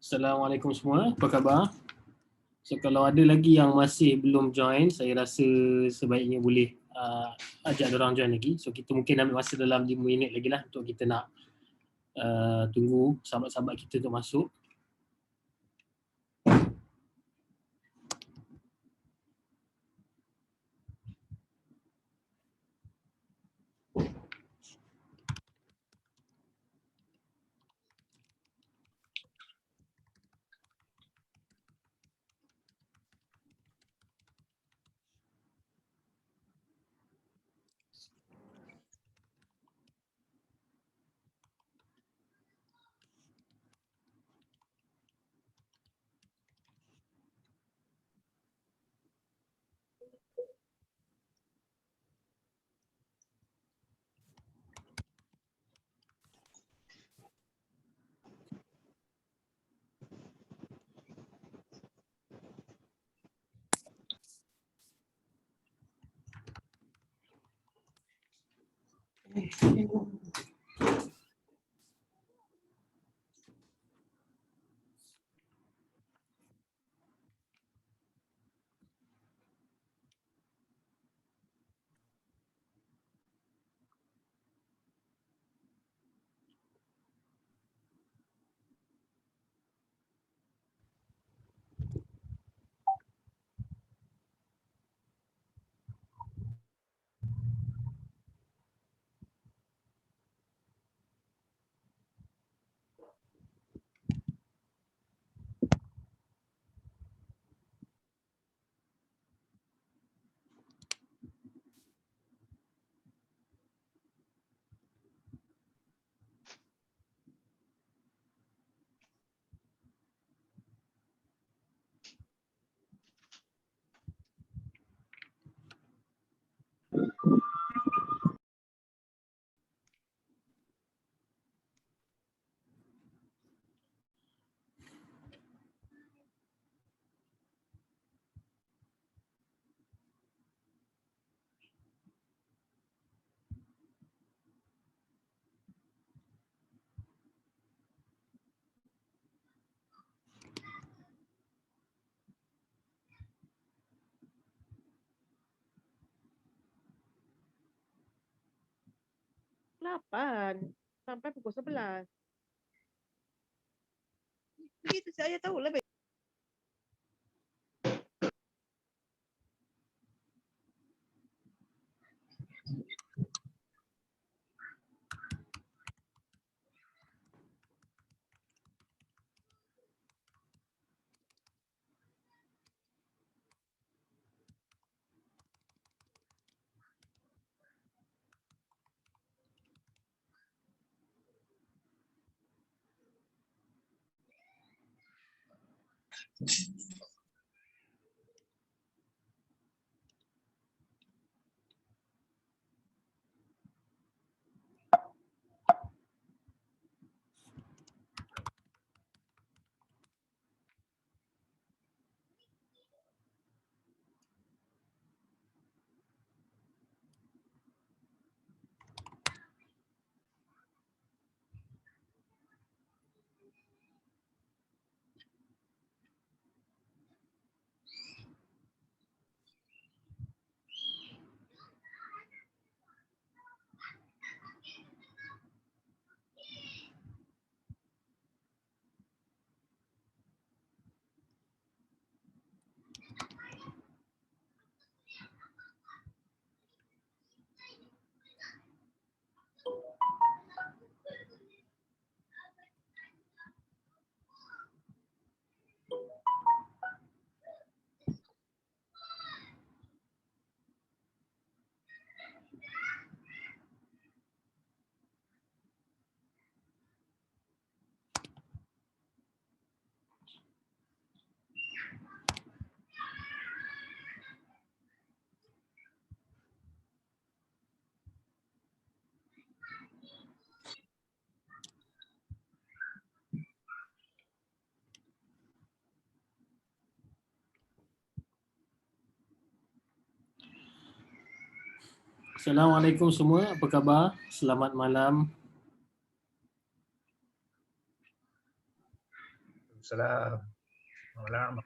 Assalamualaikum semua, apa khabar? So kalau ada lagi yang masih belum join, saya rasa sebaiknya boleh ajak diorang join lagi. So kita mungkin ambil masa dalam 5 minit lagi lah untuk kita nak tunggu sahabat-sahabat kita untuk masuk. Sampai pukul 11. Begitu saya tahu lebih. Assalamualaikum semua, apa khabar? Selamat malam. Salam. Malam.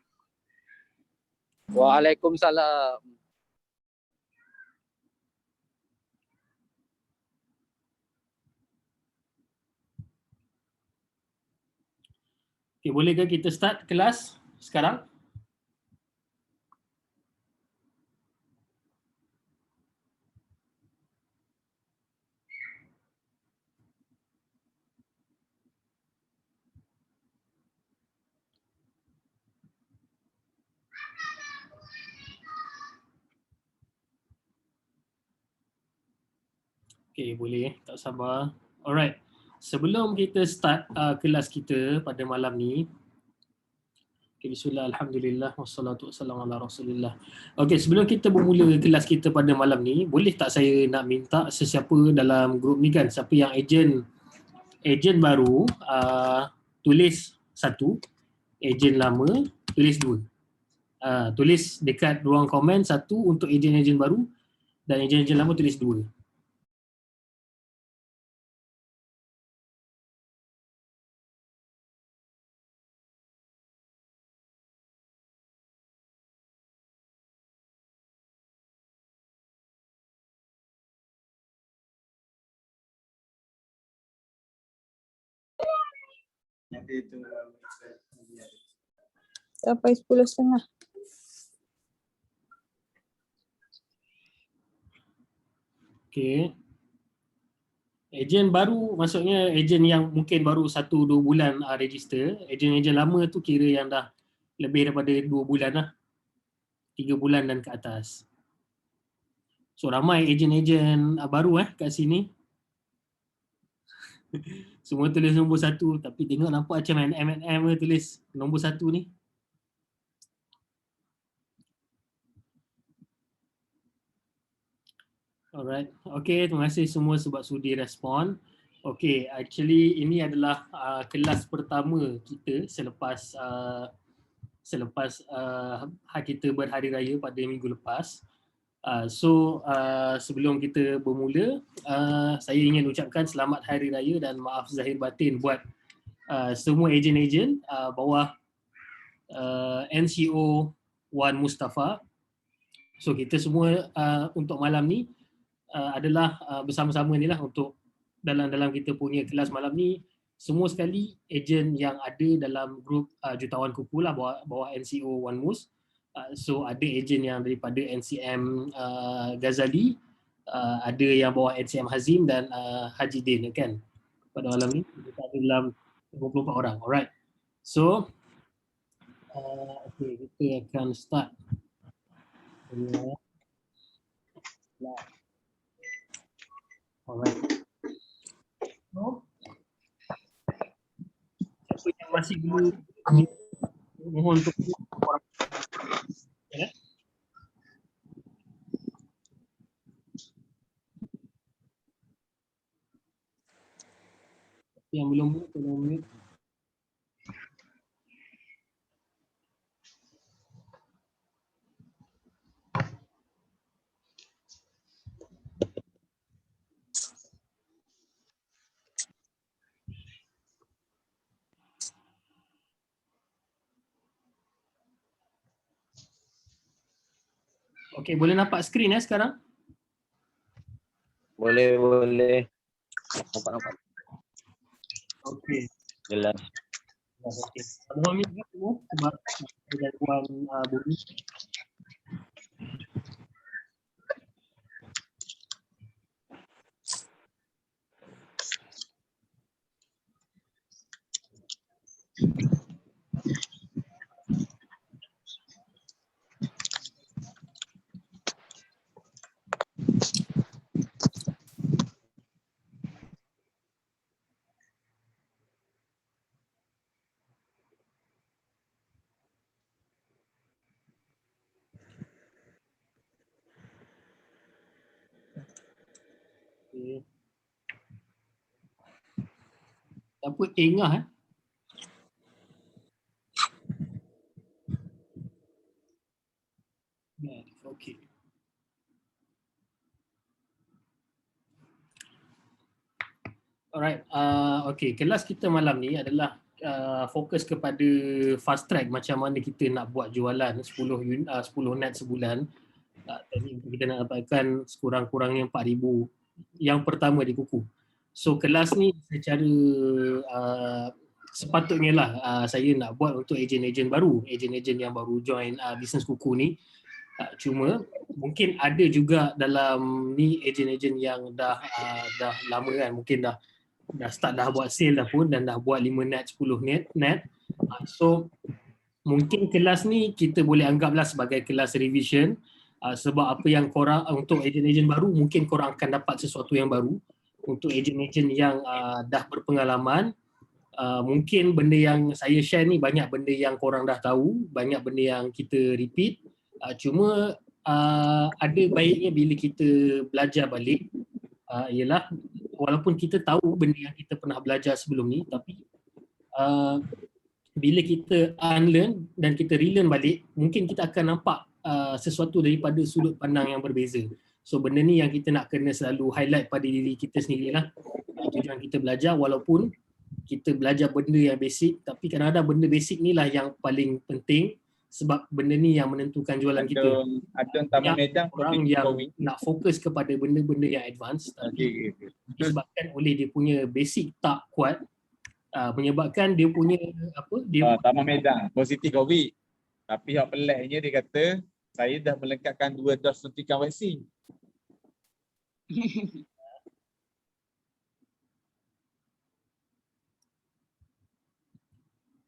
Waalaikumsalam. Okay, bolehkah kita start kelas sekarang? Okay, boleh. Tak sabar. Alright. Sebelum kita start kelas kita pada malam ni, okay, bismillah, alhamdulillah, wassalatu wassalamu ala rasulillah. Okay, sebelum kita bermula kelas kita pada malam ni, boleh tak saya nak minta sesiapa dalam grup ni kan, siapa yang ejen baru, tulis 1, ejen lama tulis 2. Tulis dekat ruang komen 1 untuk ejen-ejen baru dan ejen-ejen lama tulis 2. Sampai 10:30. Okay. Ejen baru maksudnya ejen yang mungkin baru 1-2 bulan register. Ejen-ejen lama tu kira yang dah lebih daripada 2 bulan lah. 3 bulan dan ke atas. So ramai ejen-ejen baru kat sini. Semua tulis nombor 1 tapi tengok nampak macam NM tulis nombor 1 ni. Alright. Okay, terima kasih semua sebab sudi respon. Okay, actually ini adalah kelas pertama kita selepas kita berhari raya pada minggu lepas. Sebelum kita bermula, saya ingin ucapkan selamat hari raya dan maaf zahir batin buat semua ejen-ejen bawah NCO Wan Mustafa. So kita semua untuk malam ni adalah bersama-sama ni lah untuk dalam kita punya kelas malam ni, semua sekali ejen yang ada dalam grup Jutawan Kuku lah bawah NCO Wan Mus. So ada ejen yang daripada NCM Ghazali, ada yang bawah NCM Hazim dan Haji Din kan. Pada malam ni kita ada dalam 24 orang. Alright. So okay, kita akan start. Alright. So, siapa yang masih belum mohon untuk orang ya. Yang belum tolong mute. Okey, boleh nampak skrin sekarang? Boleh. Nampak. Okey. Jelas. Okey. Mohon minta semua sebab gangguan bunyi. Okay. Apa Engah Okey. Alright, okay. Kelas kita malam ni adalah fokus kepada fast track macam mana kita nak buat jualan 10 net sebulan. Tadi kita nak dapatkan sekurang-kurangnya 4,000 yang pertama di kuku. So kelas ni secara sepatutnya lah saya nak buat untuk ejen-ejen baru, ejen-ejen yang baru join bisnes kuku ni. Cuma mungkin ada juga dalam ni ejen-ejen yang dah lama kan, mungkin dah start dah buat sale dah pun dan dah buat 5 net, 10 net. So mungkin kelas ni kita boleh anggaplah sebagai kelas revision. Sebab apa yang korang untuk ejen-ejen baru mungkin korang akan dapat sesuatu yang baru. Untuk ejen-ejen yang dah berpengalaman, mungkin benda yang saya share ni banyak benda yang korang dah tahu, banyak benda yang kita repeat. Cuma ada baiknya bila kita belajar balik, ialah walaupun kita tahu benda yang kita pernah belajar sebelum ni, tapi bila kita unlearn dan kita relearn balik, mungkin kita akan nampak sesuatu daripada sudut pandang yang berbeza. So benda ni yang kita nak kena selalu highlight pada diri kita sendirilah. Tujuan kita belajar, walaupun kita belajar benda yang basic, tapi kadang-kadang benda basic ni lah yang paling penting sebab benda ni yang menentukan jualan kita. Ada orang yang nak fokus kepada benda-benda yang advance, tapi disebabkan oleh dia punya basic tak kuat, menyebabkan dia punya Taman Medan positif COVID. Tapi yang peliknya dia kata saya dah melengkapkan 2 dos suntikan vaksin.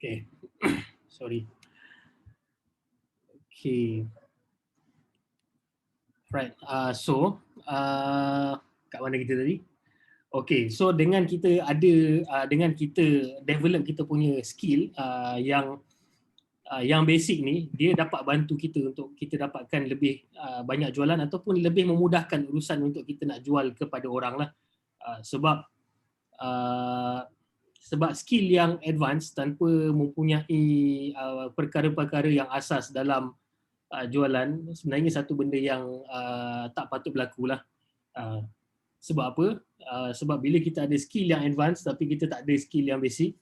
Okay. Sorry. Okay. Right. Kat mana kita tadi? Okay. So dengan kita dengan kita develop kita punya skill yang basic ni, dia dapat bantu kita untuk kita dapatkan lebih banyak jualan ataupun lebih memudahkan urusan untuk kita nak jual kepada orang lah. Sebab skill yang advance tanpa mempunyai perkara-perkara yang asas dalam jualan sebenarnya satu benda yang tak patut berlaku lah. Sebab apa? Sebab bila kita ada skill yang advance tapi kita tak ada skill yang basic,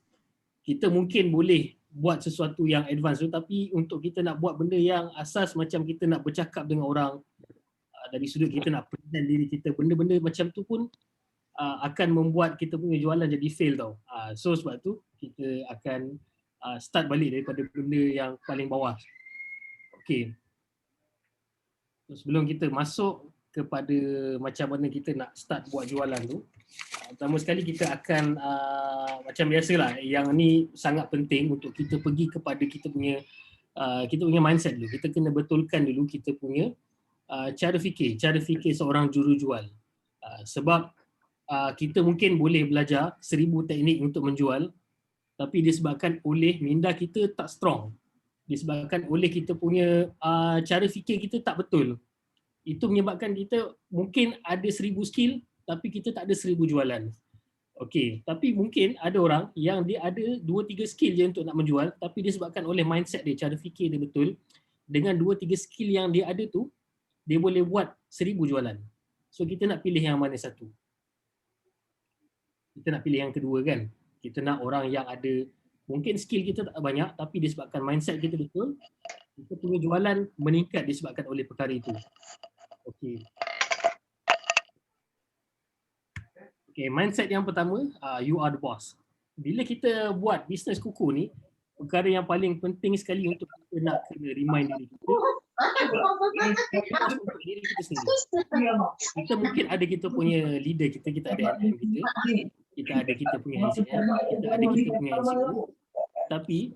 kita mungkin boleh buat sesuatu yang advance tu, tapi untuk kita nak buat benda yang asas macam kita nak bercakap dengan orang, dari sudut kita nak present diri kita, benda-benda macam tu pun akan membuat kita punya jualan jadi fail tau. So sebab tu kita akan start balik daripada benda yang paling bawah. Okay. So, sebelum kita masuk kepada macam mana kita nak start buat jualan tu, pertama sekali kita akan macam biasalah, yang ni sangat penting untuk kita pergi kepada kita punya mindset dulu. Kita kena betulkan dulu kita punya cara fikir seorang jurujual. Sebab kita mungkin boleh belajar 1000 teknik untuk menjual, tapi disebabkan oleh minda kita tak strong, disebabkan oleh kita punya cara fikir kita tak betul, itu menyebabkan kita mungkin ada 1000 skill tapi kita tak ada 1000 jualan. Okey, tapi mungkin ada orang yang dia ada 2-3 skill je untuk nak menjual, tapi disebabkan oleh mindset dia, cara fikir dia betul, dengan 2-3 skill yang dia ada tu, dia boleh buat 1000 jualan. So kita nak pilih yang mana satu? Kita nak pilih yang kedua kan? Kita nak orang yang ada, mungkin skill kita tak banyak tapi disebabkan mindset kita betul, kita punya jualan meningkat disebabkan oleh perkara itu. Okey. Okay, mindset yang pertama, you are the boss. Bila kita buat bisnes kuku ni, perkara yang paling penting sekali untuk kita nak kena remind diri kita, diri kita sendiri. Kita mungkin ada kita punya leader kita ada RM kita ada kita punya NCM, kita ada kita punya NCO. Tapi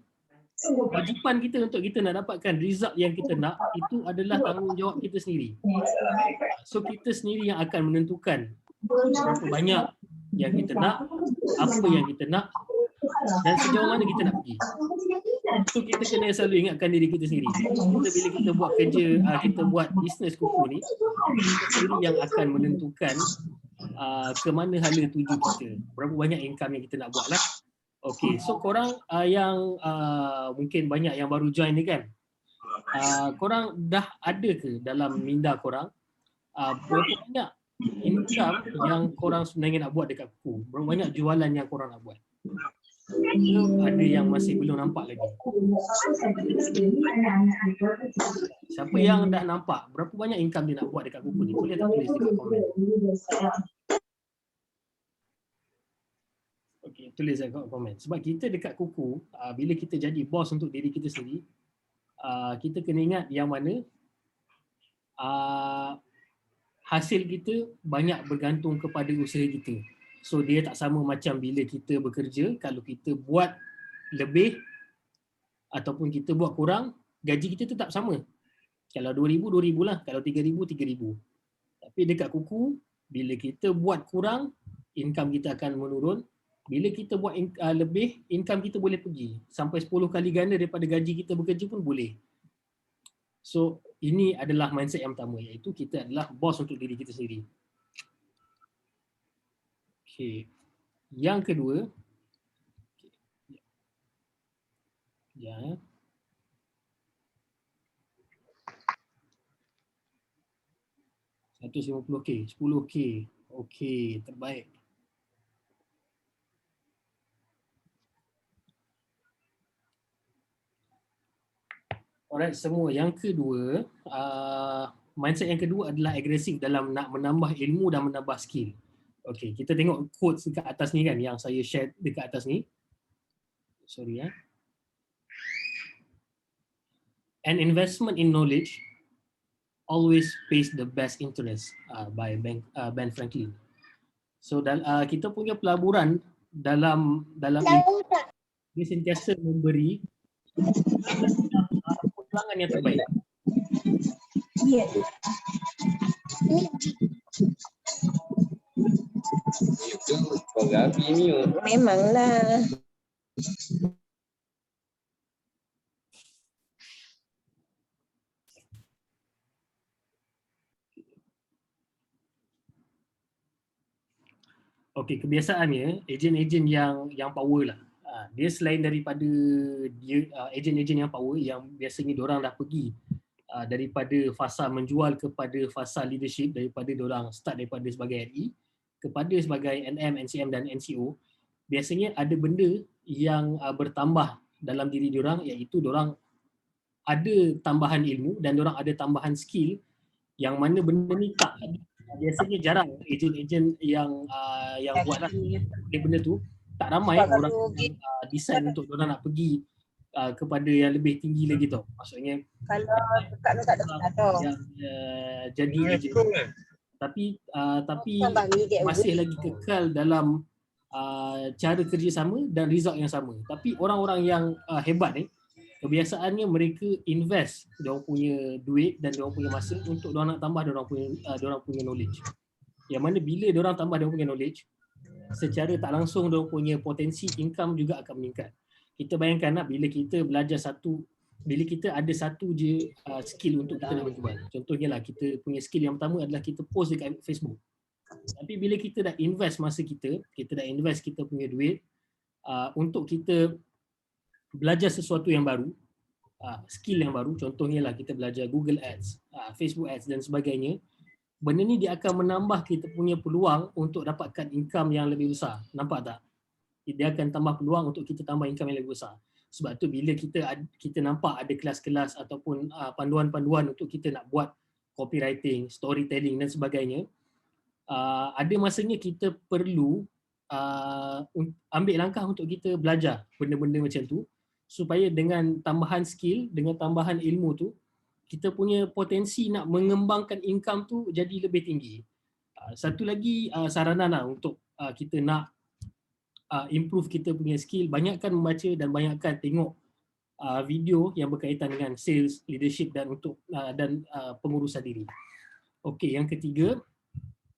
kewajipan kita untuk kita nak dapatkan result yang kita nak, itu adalah tanggungjawab kita sendiri. So kita sendiri yang akan menentukan berapa banyak yang kita nak, apa yang kita nak, dan sejauh mana kita nak pergi. So kita kena selalu ingatkan diri kita sendiri. Bila kita buat kerja, kita buat bisnes kuku ni, kita sendiri yang akan menentukan ke mana hala tuju kita, berapa banyak income yang kita nak buat lah. Okay, so korang yang mungkin banyak yang baru join ni kan, korang dah ada ke dalam minda korang berapa banyak income yang korang sebenarnya nak buat dekat kuku? Berapa banyak jualan yang korang nak buat? Ada yang masih belum nampak lagi? Siapa yang dah nampak? Berapa banyak income dia nak buat dekat kuku ni? Boleh tak tulis dekat komen? Okey, tulis dekat komen. Sebab kita dekat kuku, bila kita jadi bos untuk diri kita sendiri, kita kena ingat yang mana hasil kita banyak bergantung kepada usaha kita. So dia tak sama macam bila kita bekerja, kalau kita buat lebih ataupun kita buat kurang, gaji kita tetap sama. Kalau 2,000, 2,000 lah. Kalau 3,000, 3,000. Tapi dekat kuku, bila kita buat kurang, income kita akan menurun. Bila kita buat lebih, income kita boleh pergi. Sampai 10 kali ganda daripada gaji kita bekerja pun boleh. So, ini adalah mindset yang pertama, iaitu kita adalah bos untuk diri kita sendiri. Okay. Yang kedua, ya. 150K, 10K. Okey, terbaik. Alright, semua. Yang kedua, mindset yang kedua adalah agresif dalam nak menambah ilmu dan menambah skill. Okey, kita tengok quotes dekat atas ni kan, yang saya share dekat atas ni. Sorry ya. An investment in knowledge always pays the best interest, by Ben Franklin. So kita punya pelaburan dalam dia sentiasa memberi pulangan yang terbaik. Memanglah. Okey, kebiasaannya ejen-ejen yang power lah. Dia selain daripada dia ejen-ejen yang power yang biasanya diorang dah pergi daripada fasa menjual kepada fasa leadership, daripada diorang start daripada sebagai RE kepada sebagai NM, NCM dan NCO, biasanya ada benda yang bertambah dalam diri diorang, iaitu diorang ada tambahan ilmu dan diorang ada tambahan skill yang mana benda ni tak ada. Biasanya jarang ejen-ejen yang buatlah benda tu. Tak ramai orang decide untuk diorang nak pergi kepada yang lebih tinggi lagi tau. Maksudnya Kalau dekat tu tak ada pengatur. yang jadi ejen. Tapi masih lagi kekal dalam cara kerjasama dan result yang sama. Tapi orang-orang yang hebat ni, kebiasaannya mereka invest diorang punya duit dan diorang punya masa untuk diorang nak tambah diorang punya knowledge. Yang mana bila diorang tambah diorang punya knowledge, secara tak langsung diorang punya potensi income juga akan meningkat. Kita bayangkanlah bila kita belajar bila kita ada satu je skill untuk kita nak menjual. Contohnya lah, kita punya skill yang pertama adalah kita post dekat Facebook. Tapi bila kita dah invest masa kita dah invest kita punya duit untuk kita belajar sesuatu yang baru, skill yang baru, contohnya lah kita belajar Google Ads, Facebook Ads dan sebagainya, benda ni dia akan menambah kita punya peluang untuk dapatkan income yang lebih besar. Nampak tak? Dia akan tambah peluang untuk kita tambah income yang lebih besar. Sebab tu bila kita nampak ada kelas-kelas ataupun panduan-panduan untuk kita nak buat copywriting, storytelling dan sebagainya, ada masanya kita perlu ambil langkah untuk kita belajar benda-benda macam tu, supaya dengan tambahan skill, dengan tambahan ilmu tu, kita punya potensi nak mengembangkan income tu jadi lebih tinggi. Satu lagi saranan lah untuk kita nak improve kita punya skill, banyakkan membaca dan banyakkan tengok video yang berkaitan dengan sales, leadership dan pengurusan diri. Okey, yang ketiga,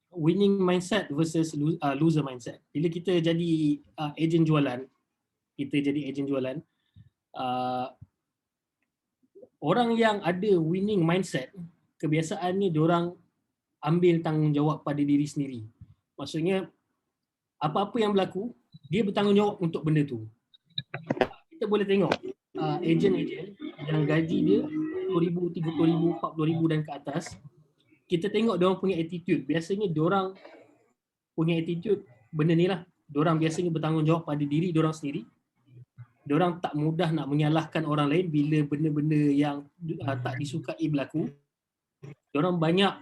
winning mindset versus loser mindset. Bila kita jadi ejen jualan, orang yang ada winning mindset, kebiasaannya diorang ambil tanggungjawab pada diri sendiri. Maksudnya apa-apa yang berlaku, dia bertanggungjawab untuk benda tu. Kita boleh tengok ejen-ejen yang gaji dia 20,000, 30,000, 40,000 dan ke atas. Kita tengok diorang punya attitude. Biasanya diorang punya attitude benda ni lah. Diorang biasanya bertanggungjawab pada diri diorang sendiri. diorang tak mudah nak menyalahkan orang lain bila benda-benda yang tak disukai berlaku. Diorang banyak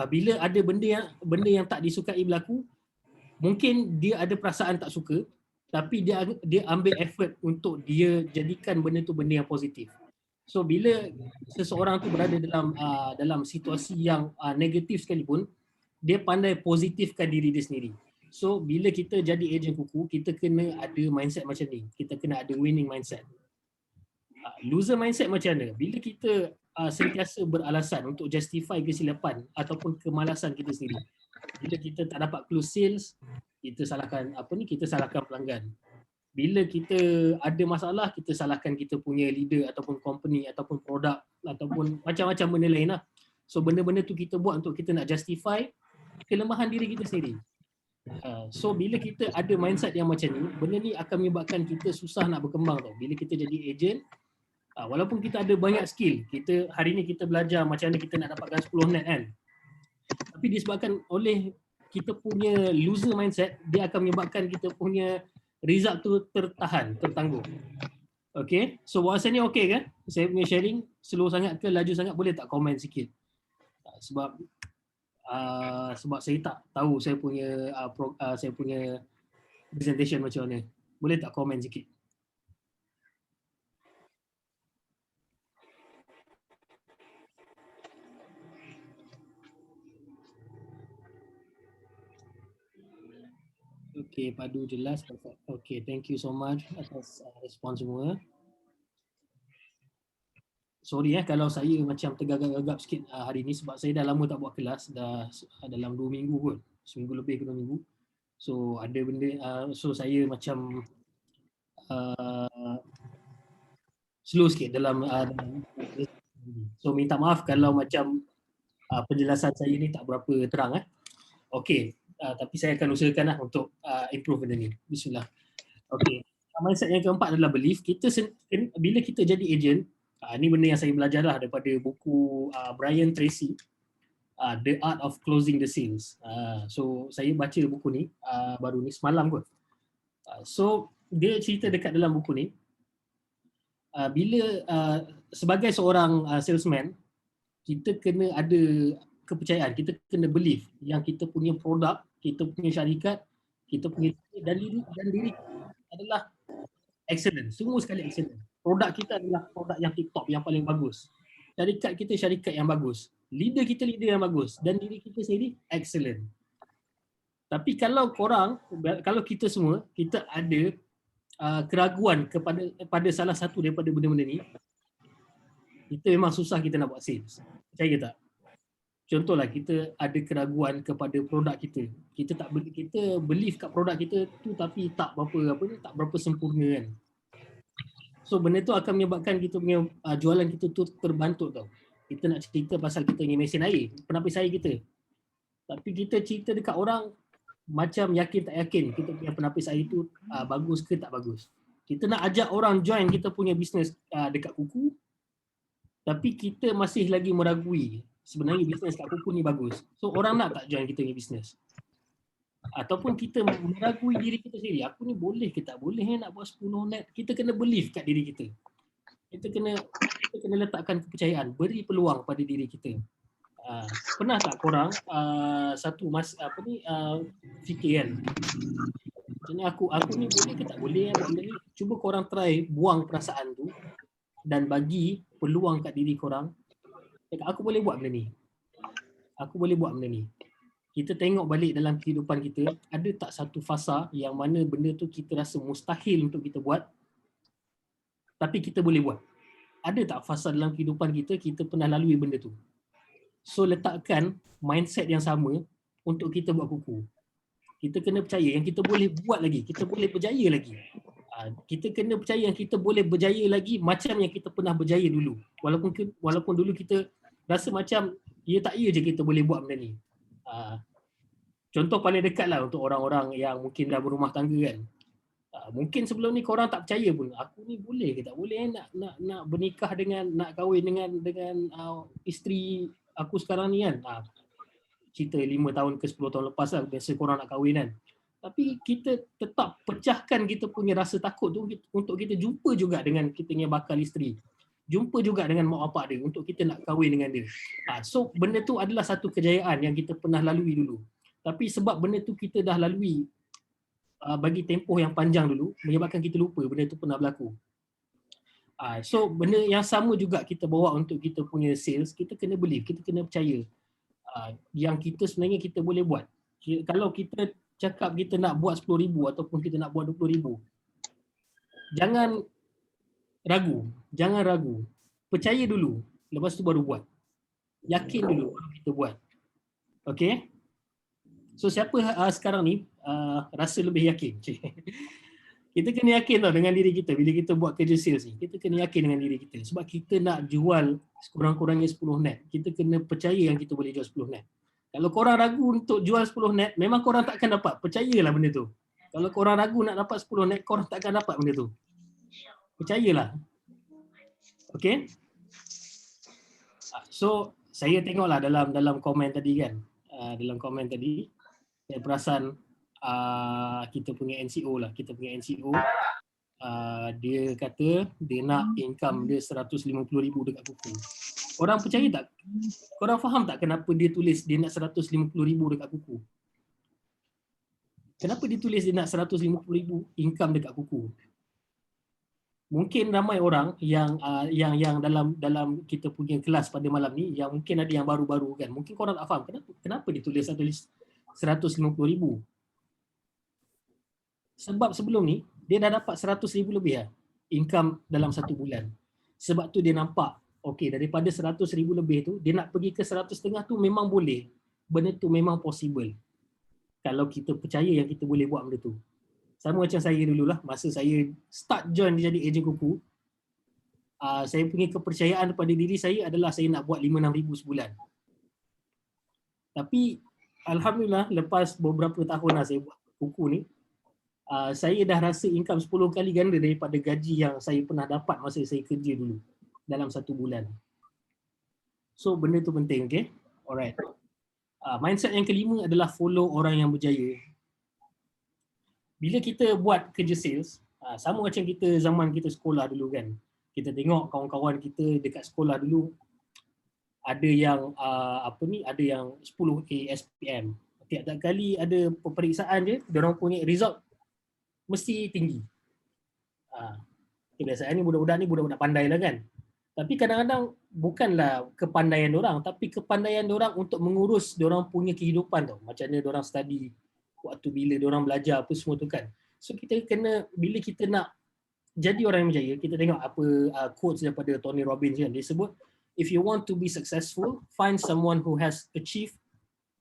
bila ada benda yang tak disukai berlaku, mungkin dia ada perasaan tak suka, tapi dia ambil effort untuk dia jadikan benda tu benda yang positif. So bila seseorang tu berada dalam situasi yang negatif sekalipun, dia pandai positifkan diri dia sendiri. So bila kita jadi ejen kuku, kita kena ada mindset macam ni. Kita kena ada winning mindset. Loser mindset macam mana? Bila kita sentiasa beralasan untuk justify kesilapan ataupun kemalasan kita sendiri. Bila kita tak dapat close sales, kita salahkan kita salahkan pelanggan. Bila kita ada masalah, kita salahkan kita punya leader ataupun company ataupun produk ataupun macam-macam benda lain lah. So benda-benda tu kita buat untuk kita nak justify kelemahan diri kita sendiri. So bila kita ada mindset yang macam ni, benda ni akan menyebabkan kita susah nak berkembang tau. Bila kita jadi ejen, walaupun kita ada banyak skill, hari ni kita belajar macam mana kita nak dapatkan 10 net kan. Tapi disebabkan oleh kita punya loser mindset, dia akan menyebabkan kita punya result tu tertangguh. Okay, so bahasanya okay kan? Saya punya sharing slow sangat ke laju sangat, boleh tak komen sikit? Sebab saya tak tahu saya punya presentation macam mana. Boleh tak komen sikit? Okay, padu jelas. Okay, thank you so much atas respon semua. Sorry kalau saya macam tergagap-gagap sikit hari ni sebab saya dah lama tak buat kelas, dah dalam 2 minggu kot. Seminggu lebih ke 2 minggu. So ada benda, so saya macam slow sikit dalam so minta maaf kalau macam penjelasan saya ni tak berapa terang. Okay, tapi saya akan usahakan lah untuk improve benda ni. Bismillah. Okay, mindset yang keempat adalah belief. Bila kita jadi agent, ni benda yang saya belajar lah daripada buku Brian Tracy, The Art of Closing the Sales. So saya baca buku ni baru ni semalam kot. So dia cerita dekat dalam buku ni, bila sebagai seorang salesman, kita kena ada kepercayaan, kita kena believe yang kita punya produk, kita punya syarikat, kita punya dan diri adalah excellent, semua sekali excellent. Produk kita adalah produk yang tip-top, yang paling bagus. Syarikat kita syarikat yang bagus. Leader kita leader yang bagus. Dan diri kita sendiri excellent. Tapi kalau kita semua, kita ada keraguan pada salah satu daripada benda-benda ni, kita memang susah kita nak buat sales. Percaya tak? Contohlah kita ada keraguan kepada produk kita. Kita believe kat produk kita tu tapi tak berapa sempurna kan. So benda tu akan menyebabkan kita punya jualan kita tu terbantuk tau. Kita nak cerita pasal kita punya mesin air, penapis air kita. Tapi kita cerita dekat orang macam yakin tak yakin kita punya penapis air tu bagus ke tak bagus. Kita nak ajak orang join kita punya bisnes dekat kuku, tapi kita masih lagi meragui sebenarnya bisnes kat kuku ni bagus. So orang nak tak join kita punya bisnes? Ataupun kita meragui diri kita sendiri, aku ni boleh ke tak boleh nak buat 10 net. Kita kena believe kat diri kita. Kita kena letakkan kepercayaan, beri peluang pada diri kita. Pernah tak korang fikir kan, macam aku ni boleh ke tak boleh buat benda ni? Cuba korang try buang perasaan tu dan bagi peluang kat diri korang. Aku boleh buat benda ni. Aku boleh buat benda ni. Kita tengok balik dalam kehidupan kita, ada tak satu fasa yang mana benda tu kita rasa mustahil untuk kita buat, tapi kita boleh buat? Ada tak fasa dalam kehidupan kita pernah lalui benda tu? So letakkan mindset yang sama untuk kita buat kuku. Kita kena percaya yang kita boleh buat lagi, kita boleh berjaya lagi. Kita kena percaya yang kita boleh berjaya lagi macam yang kita pernah berjaya dulu. Walaupun dulu kita rasa macam tak je kita boleh buat benda ni. Contoh paling dekat lah untuk orang-orang yang mungkin dah berumah tangga kan. Mungkin sebelum ni korang tak percaya pun, aku ni boleh ke tak boleh nak bernikah nak kahwin dengan isteri aku sekarang ni kan. Cerita 5 tahun ke 10 tahun lepas lah biasa korang nak kahwin kan. Tapi kita tetap pecahkan kita punya rasa takut tu untuk kita jumpa juga dengan kita punya bakal isteri. Jumpa juga dengan mak bapak dia untuk kita nak kahwin dengan dia. So benda tu adalah satu kejayaan yang kita pernah lalui dulu. Tapi sebab benda tu kita dah lalui bagi tempoh yang panjang dulu, menyebabkan kita lupa benda tu pernah berlaku. So benda yang sama juga kita bawa untuk kita punya sales, kita kena believe, kita kena percaya yang kita sebenarnya kita boleh buat. Kalau kita cakap kita nak buat 10,000 ataupun kita nak buat 20,000, jangan ragu. Percaya dulu, lepas tu baru buat. Yakin dulu baru kita buat. Okay? So siapa sekarang ni rasa lebih yakin? Kita kena yakin tau dengan diri kita bila kita buat kerja sales ni. Kita kena yakin dengan diri kita. Sebab kita nak jual sekurang-kurangnya 10 net. Kita kena percaya yang kita boleh jual 10 net. Kalau korang ragu untuk jual 10 net, memang korang takkan dapat. Percayalah benda tu. Kalau korang ragu nak dapat 10 net, korang takkan dapat benda tu. Percayalah. Okay? So, saya tengoklah dalam komen tadi kan. Dalam komen tadi, saya perasan kita punya NCO lah. Kita punya NCO, dia kata dia nak income dia 150,000 dekat kuku. Korang percaya tak? Korang faham tak kenapa dia tulis dia nak 150,000 dekat kuku? Kenapa dia tulis dia nak 150,000 income dekat kuku? Mungkin ramai orang yang dalam kita punya kelas pada malam ni yang mungkin ada yang baru-baru kan. Mungkin korang tak faham kenapa dia tulis 150,000. Sebab sebelum ni dia dah dapat 100,000 lebih income dalam satu bulan. Sebab tu dia nampak okey, daripada 100,000 lebih tu, dia nak pergi ke 100,500 tu memang boleh. Benda tu memang possible. Kalau kita percaya yang kita boleh buat benda tu. Sama macam saya dululah, masa saya start join jadi ejen kuku, saya punya kepercayaan kepada diri saya adalah saya nak buat 5-6,000 sebulan. Tapi alhamdulillah lepas beberapa tahun lah saya buat kuku ni, saya dah rasa income 10 kali ganda daripada gaji yang saya pernah dapat masa saya kerja dulu. Dalam satu bulan. So benda tu penting, okay? Alright. Mindset yang kelima adalah follow orang yang berjaya. Bila kita buat kerja sales, sama macam kita zaman kita sekolah dulu kan. Kita tengok kawan-kawan kita dekat sekolah dulu ada yang ada yang 10A SPM. Tiap-tiap kali ada peperiksaan je, diorang punya result mesti tinggi. Kebiasaan ni budak-budak ni budak-budak pandai lah kan. Tapi kadang-kadang bukanlah kepandaian diorang, tapi kepandaian diorang untuk mengurus diorang punya kehidupan tau. Macam mana diorang study, waktu bila diorang belajar apa semua tu kan. So kita kena, bila kita nak jadi orang yang berjaya, kita tengok apa quotes daripada Tony Robbins kan. Dia sebut, if you want to be successful, find someone who has achieved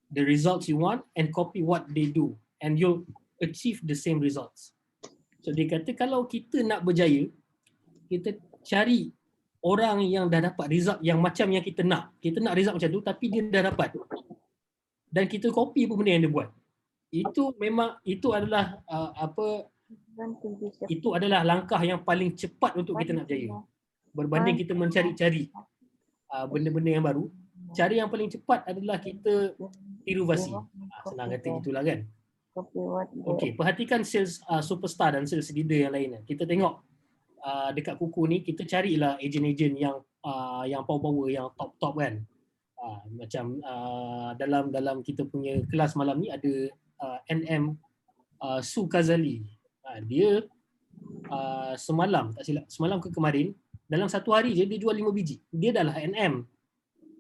the results you want and copy what they do and you'll achieve the same results. So dia kata kalau kita nak berjaya, kita cari orang yang dah dapat result yang macam yang kita nak. Kita nak result macam tu tapi dia dah dapat. Dan kita copy apa benda yang dia buat. Itu memang, itu adalah itu adalah langkah yang paling cepat untuk kita nak berjaya. Berbanding kita mencari-cari benda-benda yang baru, cara yang paling cepat adalah kita inovasi. Senang kata gitulah kan. Okey, perhatikan sales superstar dan sales leader yang lain. Kita tengok dekat kuku ni, kita carilah ejen-ejen yang power-power, yang top-top kan. Macam dalam kita punya kelas malam ni ada NM Su Kazali. Dia semalam, tak silap, semalam ke kemarin, dalam satu hari je dia jual 5 biji. Dia dah lah NM.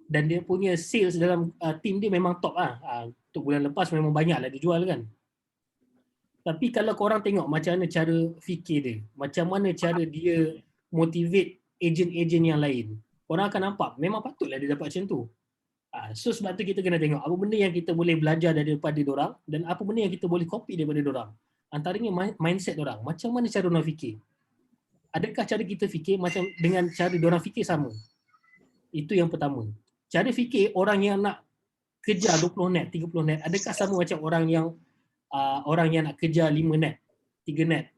Dan dia punya sales dalam team dia memang top lah. Untuk bulan lepas memang banyak lah dia jual kan. Tapi kalau korang tengok macam mana cara fikir dia, macam mana cara dia motivate ejen-ejen yang lain, korang akan nampak memang patutlah dia dapat macam tu. So sebab tu kita kena tengok apa benda yang kita boleh belajar daripada dorang dan apa benda yang kita boleh copy daripada dorang. Antaranya mindset dorang, macam mana cara dorang fikir. Adakah cara kita fikir macam dengan cara dorang fikir sama? Itu yang pertama. Cara fikir orang yang nak kejar 20 net, 30 net, adakah sama macam orang yang nak kejar 5 net, 3 net?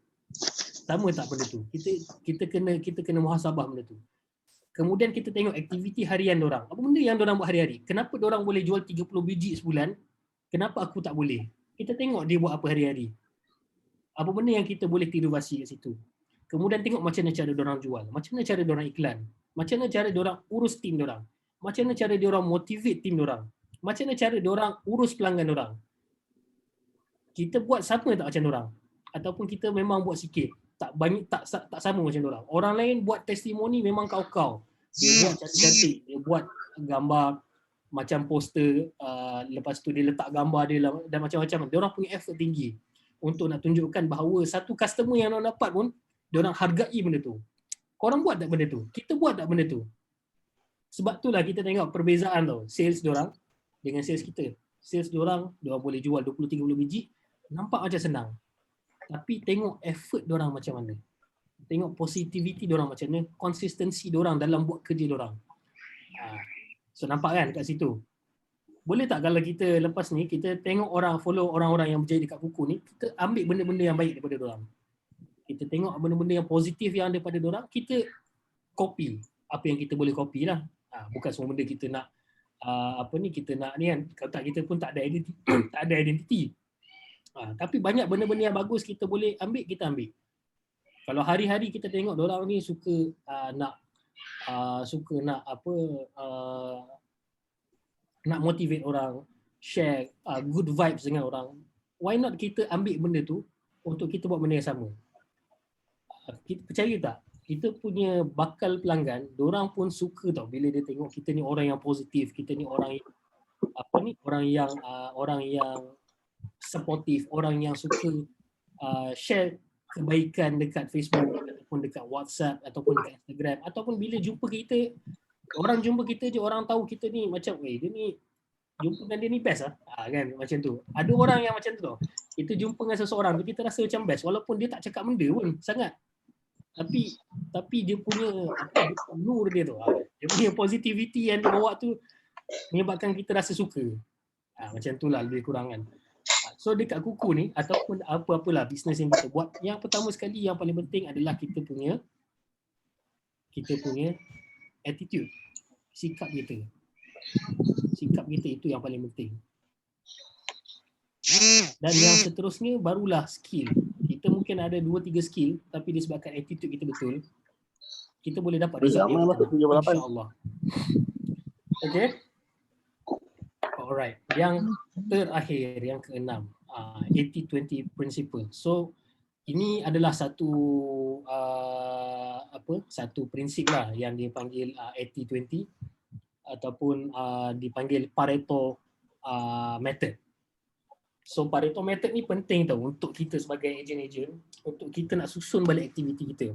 Sama tak benda tu? Kita kena muhasabah benda tu. Kemudian kita tengok aktiviti harian dorang. Apa benda yang dorang buat hari-hari? Kenapa dorang boleh jual 30 biji sebulan? Kenapa aku tak boleh? Kita tengok dia buat apa hari-hari. Apa benda yang kita boleh tiru basi kat situ. Kemudian tengok macam mana cara diorang jual, macam mana cara diorang iklan, macam mana cara diorang urus tim diorang, macam mana cara diorang motivate tim diorang, macam mana cara diorang urus pelanggan diorang. Kita buat sama tak macam diorang? Ataupun kita memang buat sikit, tak banyak, tak sama macam diorang. Orang lain buat testimoni memang kau-kau. Dia buat cantik-cantik, dia buat gambar macam poster, lepas tu dia letak gambar dia dan macam-macam. Diorang punya effort tinggi untuk nak tunjukkan bahawa satu customer yang nak dapat pun diorang hargai benda tu. Korang buat tak benda tu? Kita buat tak benda tu? Sebab itulah kita tengok perbezaan tau, sales diorang dengan sales kita. Sales diorang boleh jual 20-30 biji, nampak macam senang. Tapi tengok effort diorang macam mana. Tengok positivity diorang macam mana, konsistensi diorang dalam buat kerja diorang. So nampak kan kat situ? Boleh tak kalau kita lepas ni, kita tengok follow orang-orang yang berjaya dekat kuku ni, kita ambil benda-benda yang baik daripada diorang. Kita tengok benda-benda yang positif yang ada pada diorang, kita copy apa yang kita boleh copy lah. Bukan semua benda kita nak kita nak ni kan, kalau tak kita pun tak ada identiti. Tak ada identiti. Tapi banyak benda-benda yang bagus kita boleh ambil, kita ambil. Kalau hari-hari kita tengok diorang ni suka nak motivate orang, share good vibes dengan orang, why not kita ambil benda tu untuk kita buat benda yang sama. Kita percaya tak? Kita punya bakal pelanggan, diorang pun suka tau bila dia tengok kita ni orang yang positif, kita ni orang yang orang yang supportive, orang yang suka share kebaikan dekat Facebook ataupun dekat WhatsApp ataupun dekat Instagram, ataupun bila jumpa kita, orang jumpa kita je, orang tahu kita ni macam dia ni jumpa dengan dia ni best kan, macam tu. Ada orang yang macam tu tau. Kita jumpa dengan seseorang tu kita rasa macam best walaupun dia tak cakap benda pun sangat. Tapi dia punya nur dia tu, dia punya positivity yang dia bawa tu menyebabkan kita rasa suka. Macam tu lah lebih kurang kan. So dekat kuku ni ataupun apa-apalah bisnes yang kita buat, yang pertama sekali yang paling penting adalah kita punya attitude, sikap kita. Sikap kita itu yang paling penting. Dan yang seterusnya barulah skill. Kita mungkin ada 2-3 skill, tapi disebabkan attitude kita betul, kita boleh dapat result yang insya-Allah. Okay? Alright. Yang terakhir, yang keenam, 80-20 principle. So ini adalah satu prinsip lah yang dipanggil 80-20 ataupun dipanggil Pareto method. So Pareto method ni penting tau untuk kita sebagai ejen-ejen, untuk kita nak susun balik aktiviti kita.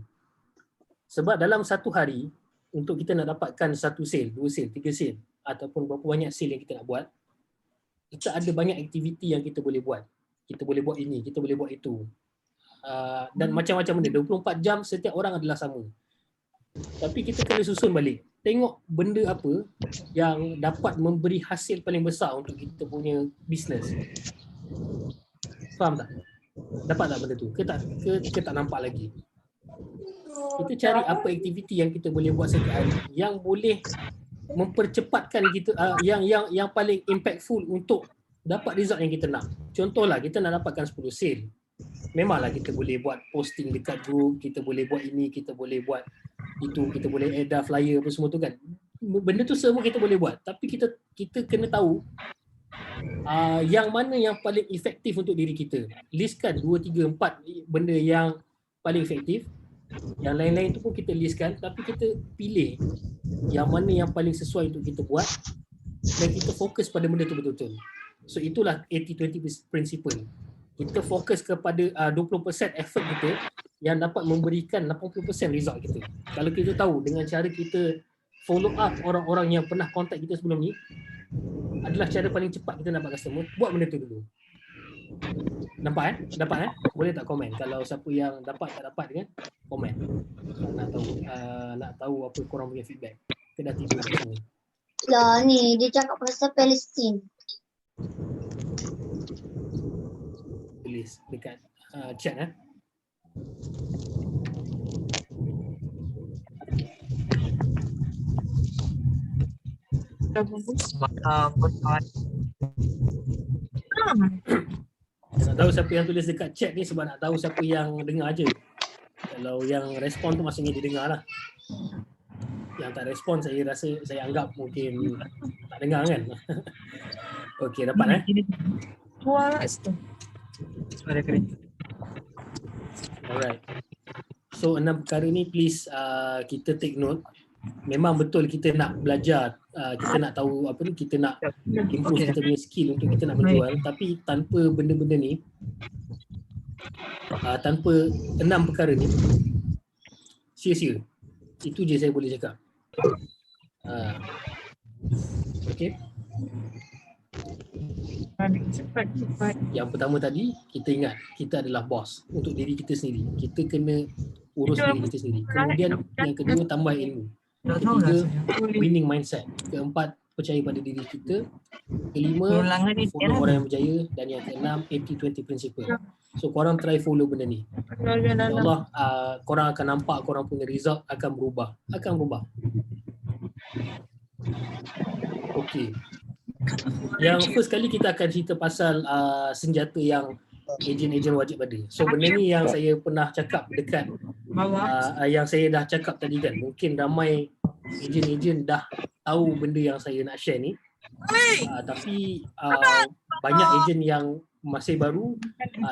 Sebab dalam satu hari, untuk kita nak dapatkan 1 sale, 2 sale, 3 sale ataupun berapa banyak sale yang kita nak buat, kita ada banyak aktiviti yang kita boleh buat. Kita boleh buat ini, kita boleh buat itu. Dan macam-macam benda, 24 jam setiap orang adalah sama. Tapi kita kena susun balik. Tengok benda apa yang dapat memberi hasil paling besar untuk kita punya bisnes. Faham tak? Dapat tak benda tu? Ke tak nampak lagi? Kita cari apa aktiviti yang kita boleh buat setiap hari yang boleh mempercepatkan kita, yang paling impactful untuk dapat result yang kita nak. Contohlah kita nak dapatkan 10 sale. Memanglah kita boleh buat posting dekat group, kita boleh buat ini, kita boleh buat itu, kita boleh edit flyer apa semua tu kan. Benda tu semua kita boleh buat, tapi kita kena tahu yang mana yang paling efektif untuk diri kita. Listkan 2, 3, 4 benda yang paling efektif. Yang lain-lain tu pun kita listkan, tapi kita pilih yang mana yang paling sesuai untuk kita buat dan kita fokus pada benda tu betul-betul. So itulah 80-20 principle. Kita fokus kepada 20% effort kita yang dapat memberikan 80% result kita. Kalau kita tahu dengan cara kita follow up orang-orang yang pernah contact kita sebelum ni adalah cara paling cepat kita dapat customer, buat benda tu dulu. Nampak Dapat Boleh tak komen kalau siapa yang dapat tak dapat kan? Komen. Nak tahu apa korang punya feedback. Kita dah tidur semua. Lah ni dia cakap pasal Palestin. Tulis dekat chat tahu siapa yang tulis dekat chat ni sebab nak tahu siapa yang dengar je. Kalau yang respon tu maksudnya dia dengar lah. Yang tak respon saya rasa, saya anggap mungkin tak dengar kan. Okey, dapat Suara situ. Suara kereta. Alright. So 6 perkara ni please kita take note. Memang betul kita nak belajar, kita nak tahu apa ni, kita nak improve kita punya skill untuk kita nak menjual, tapi tanpa benda-benda ni, tanpa 6 perkara ni, sia-sia. Itu je saya boleh cakap. Okay. Yang pertama tadi, kita ingat kita adalah bos untuk diri kita sendiri. Kita kena urus diri kita sendiri. Kemudian yang kedua, tambah ilmu. Ketiga, winning mindset. Keempat, percaya pada diri kita. Kelima, follow orang yang berjaya. Dan yang keenam, 80-20 principle. So korang try follow benda ni. InsyaAllah korang akan nampak korang punya result akan berubah. Okay. Yang first kali kita akan cerita pasal senjata yang ejen-ejen wajib ada. So benda ni yang saya pernah cakap dekat yang saya dah cakap tadi kan. Mungkin ramai ejen-ejen dah tahu benda yang saya nak share ni. Tapi banyak ejen yang masih baru.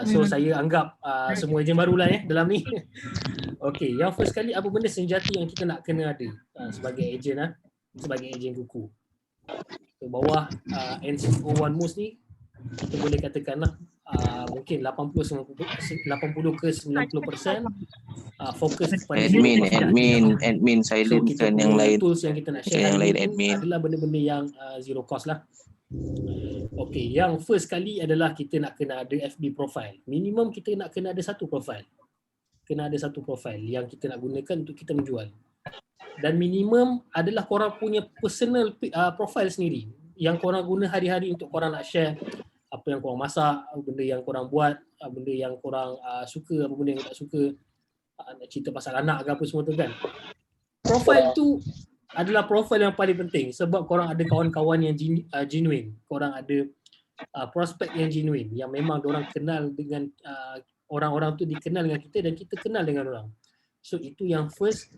So saya anggap semua ejen barulah dalam ni. Okay, yang first kali apa benda senjata yang kita nak kena ada sebagai ejen sebagai ejen kuku. So bawah N601 Moose ni kita boleh katakanlah mungkin 80 ke 90% fokus kepada admin silentkan yang lain. Tools yang kita nak share yang lain admin adalah benda-benda yang zero cost lah. Okay, yang first kali adalah kita nak kena ada FB profile. Minimum kita nak kena ada satu profile. Kena ada satu profile yang kita nak gunakan untuk kita menjual. Dan minimum adalah korang punya personal profile sendiri yang korang guna hari-hari untuk korang nak share apa yang korang masak, benda yang korang buat, benda yang korang suka, apa benda yang tak suka, nak cerita pasal anak ke apa semua tu kan. Profile tu adalah profile yang paling penting sebab korang ada kawan-kawan yang genuine, korang ada prospek yang genuine yang memang diorang kenal dengan orang-orang tu dikenal dengan kita dan kita kenal dengan orang. So itu yang first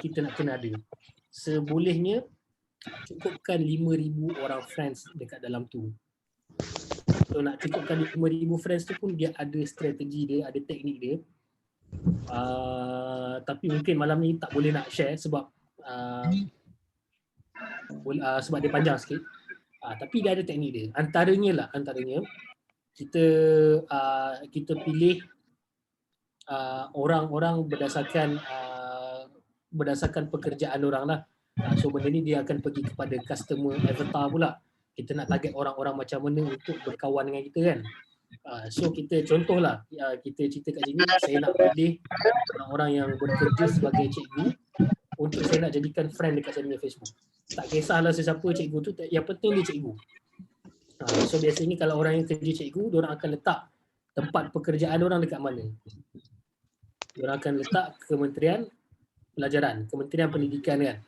kita nak kena ada. Sebolehnya cukupkan 5,000 orang friends dekat dalam tu. So nak cukupkan 5,000 friends tu pun dia ada strategi dia, ada teknik dia. Tapi mungkin malam ni tak boleh nak share sebab sebab dia panjang sikit. Tapi dia ada teknik dia. Antaranya kita pilih orang-orang berdasarkan pekerjaan orang lah. So benda ni dia akan pergi kepada customer avatar pula. Kita nak target orang-orang macam mana untuk berkawan dengan kita kan. So kita contohlah, kita cerita kat sini, saya nak pilih orang-orang yang bekerja sebagai cikgu untuk saya nak jadikan friend dekat saya punya Facebook. Tak kisahlah sesiapa cikgu tu, yang penting dia cikgu. So biasanya kalau orang yang kerja cikgu, diorang akan letak tempat pekerjaan orang dekat mana. Diorang akan letak Kementerian Pelajaran, Kementerian Pendidikan kan.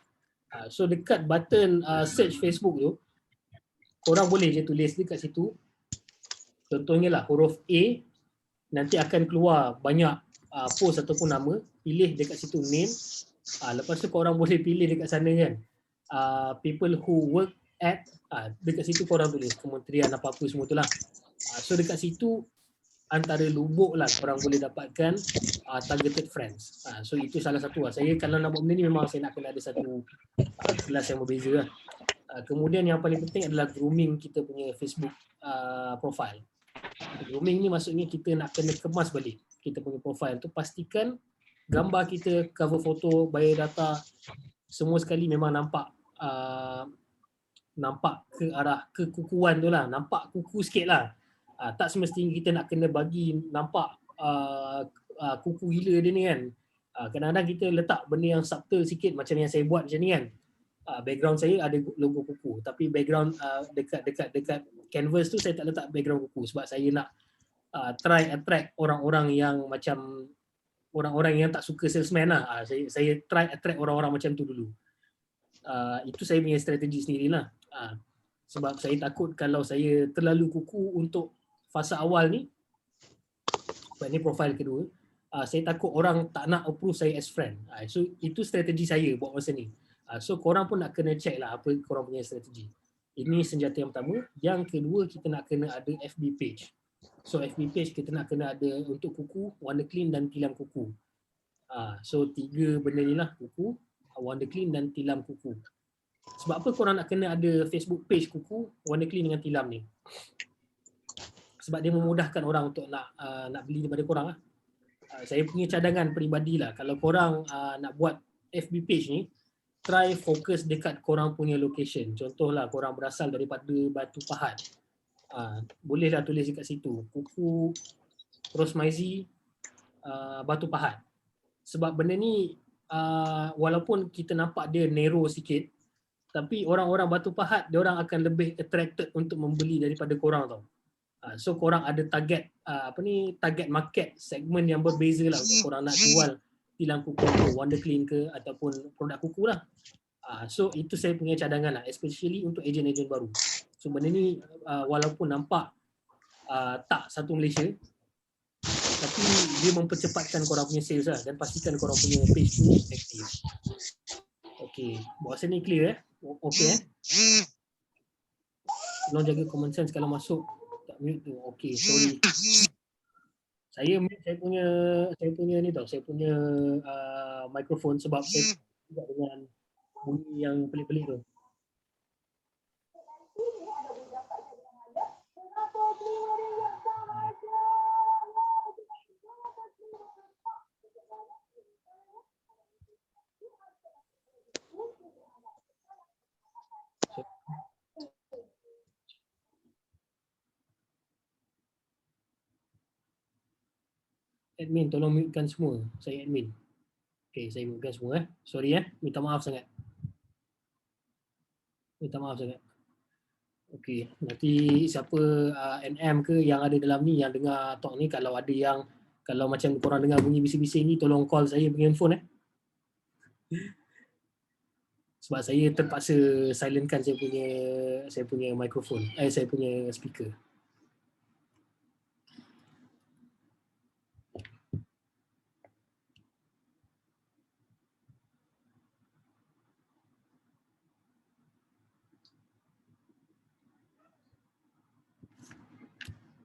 So dekat button search Facebook tu, korang boleh je tulis dekat situ. Contohnya lah huruf A, nanti akan keluar banyak post ataupun nama. Pilih dekat situ name. Lepas tu korang boleh pilih dekat sana kan. People who work at, dekat situ korang tulis kementerian apa-apa semua tu lah. So dekat situ antara lubuk lah korang boleh dapatkan targeted friends. So itu salah satu lah. Saya kalau nak buat benda ni memang saya nak kena ada satu kelas yang berbeza lah. Kemudian yang paling penting adalah grooming kita punya Facebook profile. Grooming ni maksudnya kita nak kena kemas balik kita punya profile tu, pastikan gambar kita, cover foto, biodata semua sekali memang nampak ke arah kekukuan tu lah, nampak kuku sikit lah. Tak semestinya kita nak kena bagi nampak kuku gila dia ni kan. Kadang-kadang kita letak benda yang subtle sikit macam yang saya buat macam ni kan. Background saya ada logo kuku, tapi background dekat canvas tu saya tak letak background kuku sebab saya nak try attract orang-orang yang macam orang-orang yang tak suka salesman lah. Saya try attract orang-orang macam tu dulu. Itu saya punya strategi sendirilah. Sebab saya takut kalau saya terlalu kuku untuk fasa awal ni, Sebab ni profil kedua. Saya takut orang tak nak approve saya as friend. So itu strategi saya buat masa ni. So korang pun nak kena check lah apa korang punya strategi. Ini senjata yang pertama. Yang kedua, kita nak kena ada FB page. So FB page kita nak kena ada untuk kuku, Wonder Clean dan tilam kuku. So 3 benda ni lah, kuku, Wonder Clean dan tilam kuku. Sebab apa korang nak kena ada Facebook page kuku, Wonder Clean dengan tilam ni? Sebab dia memudahkan orang untuk nak beli daripada korang lah. Saya punya cadangan peribadi lah, kalau korang nak buat FB page ni, try fokus dekat korang punya location. Contohlah korang berasal daripada Batu Pahat, bolehlah tulis dekat situ, kuku Rose Maizy Batu Pahat. Sebab benda ni walaupun kita nampak dia narrow sikit, tapi orang-orang Batu Pahat, dia orang akan lebih attracted untuk membeli daripada korang tau. So korang ada target target market segmen yang berbeza lah. Korang nak jual tilam kuku ke, Wonder Clean ke, ataupun produk kuku lah. So itu saya punya cadangan lah, especially untuk ejen-ejen baru. So benda ni walaupun nampak tak satu Malaysia, tapi dia mempercepatkan korang punya sales lah, dan pastikan korang punya page tu aktif. Okay, buat rasa ni clear Okay Tolong jaga common sense kalau masuk tak mute tu. Okay, sorry. Saya mute saya punya ni tau, saya punya mikrofon sebab saya juga dengan bunyi yang pelik-pelik tu. Admin tolong mutekan semua. Saya admin. Okay, saya mutekan semua Sorry minta maaf sangat. Okay, nanti siapa NM ke yang ada dalam ni, yang dengar talk ni, kalau ada yang, kalau macam korang dengar bunyi bising-bising ni, tolong call saya punya handphone sebab saya terpaksa silentkan saya punya mikrofon, saya punya speaker.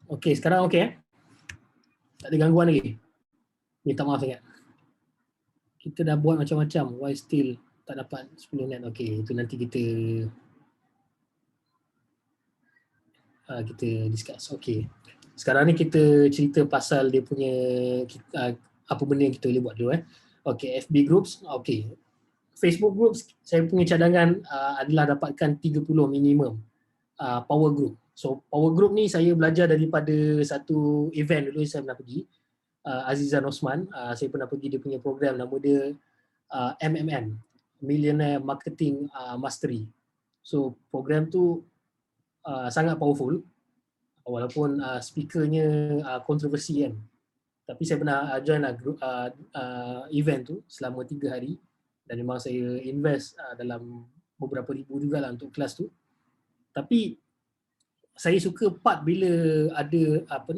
Okay, sekarang okay tak ada gangguan lagi? Minta maaf sangat. Kita dah buat macam-macam, why still tak dapat 10 net? Okay, itu nanti kita discuss. Okay, sekarang ni kita cerita pasal dia punya apa benda yang kita boleh buat dulu Okay, FB groups. Okay, Facebook groups, saya punya cadangan adalah dapatkan 30 minimum power group. So power group ni saya belajar daripada satu event dulu saya pernah pergi, Azizan Osman, saya pernah pergi dia punya program, nama dia MMM, Millionaire Marketing Mastery. So program tu sangat powerful, walaupun speakernya kontroversi kan. Tapi saya pernah join event tu selama 3 hari, dan memang saya invest dalam beberapa ribu jugalah untuk kelas tu. Tapi saya suka part bila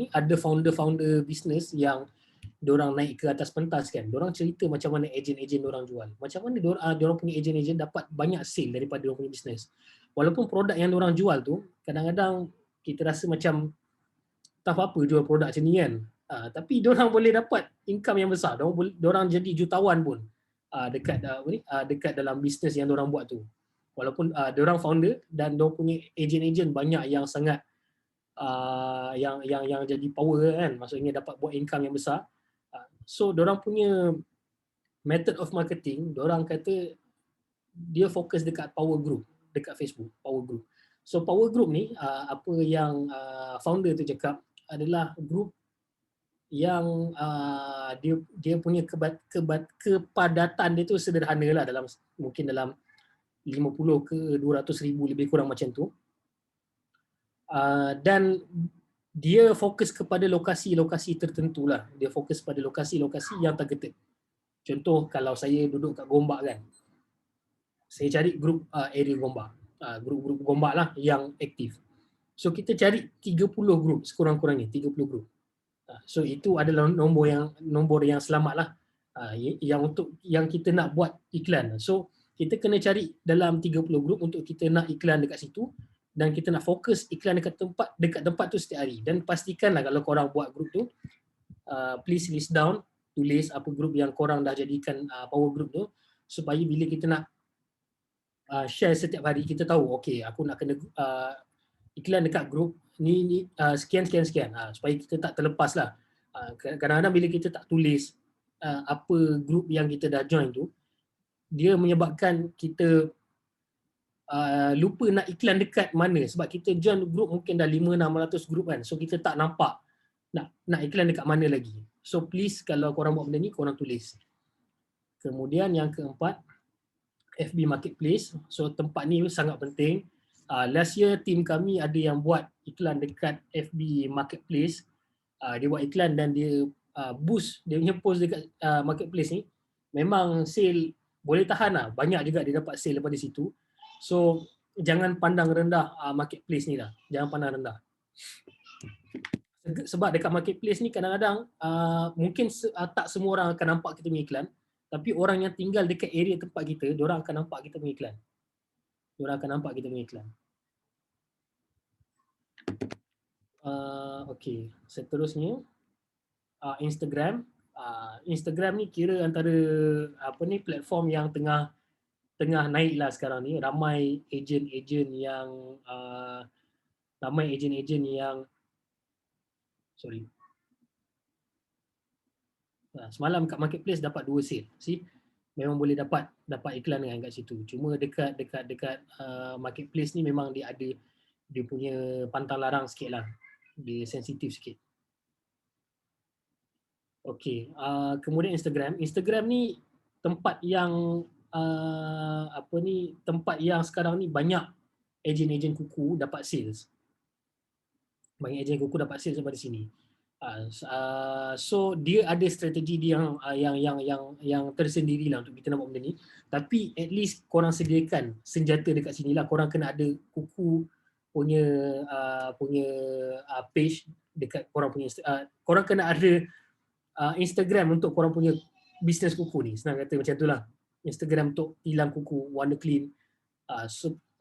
ada founder-founder bisnes yang diorang naik ke atas pentas kan. Diorang cerita macam mana ejen-ejen diorang jual. Macam mana diorang punya ejen-ejen dapat banyak sale daripada diorang punya bisnes. Walaupun produk yang diorang jual tu, kadang-kadang kita rasa macam tak apa-apa jual produk macam ni kan. Tapi diorang boleh dapat income yang besar. Diorang jadi jutawan pun dekat dalam bisnes yang diorang buat tu. Walaupun diorang founder dan diorang punya ejen-ejen banyak yang sangat yang jadi power kan, maksudnya dapat buat income yang besar. So diorang punya method of marketing, diorang kata dia fokus dekat power group, dekat Facebook, power group. So power group ni apa yang founder tu cakap adalah group yang dia punya kepadatan dia tu sederhana lah, mungkin dalam 50 ke 200 ribu lebih kurang macam tu. Dan dia fokus kepada lokasi-lokasi tertentu lah. Dia fokus pada lokasi-lokasi yang targeted. Contoh kalau saya duduk kat Gombak kan, saya cari grup area Gombak. Grup-grup Gombak lah yang aktif. So kita cari 30 grup sekurang-kurangnya, 30 grup. So itu adalah nombor yang selamat lah. Yang untuk yang kita nak buat iklan. So kita kena cari dalam 30 grup untuk kita nak iklan dekat situ, dan kita nak fokus iklan dekat tempat tu setiap hari. Dan pastikanlah kalau korang buat grup tu, please list down, tulis apa grup yang korang dah jadikan power group tu, supaya bila kita nak share setiap hari, kita tahu okay, aku nak kena iklan dekat grup ni sekian, supaya kita tak terlepas lah. Kadang-kadang bila kita tak tulis apa grup yang kita dah join tu, dia menyebabkan kita lupa nak iklan dekat mana, sebab kita join grup mungkin dah 500-600 grup kan, so kita tak nampak nak iklan dekat mana lagi. So please kalau korang buat benda ni, korang tulis. Kemudian yang keempat, FB Marketplace. So tempat ni sangat penting. Last year team kami ada yang buat iklan dekat FB Marketplace. Dia buat iklan dan dia boost, dia punya post dekat Marketplace ni memang sale boleh tahan lah. Banyak juga dia dapat sale daripada situ. So jangan pandang rendah Marketplace ni lah. Jangan pandang rendah. Sebab dekat Marketplace ni kadang-kadang mungkin tak semua orang akan nampak kita punya iklan, tapi orang yang tinggal dekat area tempat kita, diorang akan nampak kita punya iklan. Okay, seterusnya Instagram. Instagram ni kira antara platform yang tengah naik lah sekarang ni. Ramai ejen-ejen yang semalam kat Marketplace dapat 2 sale. See, memang boleh dapat iklan kan kat situ. Cuma dekat Marketplace ni memang dia ada dia punya pantang larang sikit lah. Dia sensitif sikit. Okay, kemudian Instagram ni tempat yang tempat yang sekarang ni banyak ejen-ejen kuku dapat sales. Banyak ejen kuku dapat sales daripada sini. So dia ada strategi dia yang tersendiri lah untuk kita nak buat benda ni. Tapi at least korang sediakan senjata dekat sini lah. Korang kena ada kuku punya page dekat korang punya korang kena ada Instagram untuk korang punya bisnes kuku ni. Senang kata macam tu lah. Instagram untuk tilam kuku, warna clean.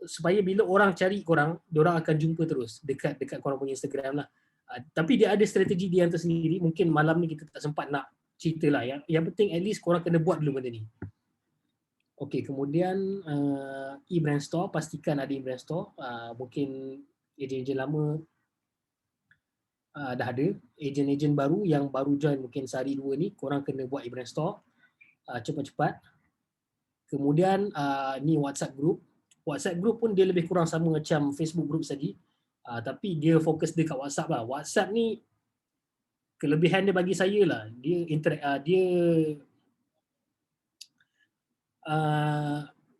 Supaya bila orang cari korang, diorang akan jumpa terus dekat korang punya Instagram lah. Tapi dia ada strategi dia yang tersendiri. Mungkin malam ni kita tak sempat nak cerita lah. Yang penting at least korang kena buat dulu benda ni. Okay, kemudian e-brand store, pastikan ada e-brand store. Mungkin ejen-ejen lama dah ada. Ejen-ejen baru yang baru join mungkin sehari 2 ni, korang kena buat e-brand store cepat-cepat. Kemudian ni WhatsApp group. WhatsApp group pun dia lebih kurang sama macam Facebook group tadi. Tapi dia fokus dekat WhatsApp lah. WhatsApp ni kelebihan dia bagi saya lah,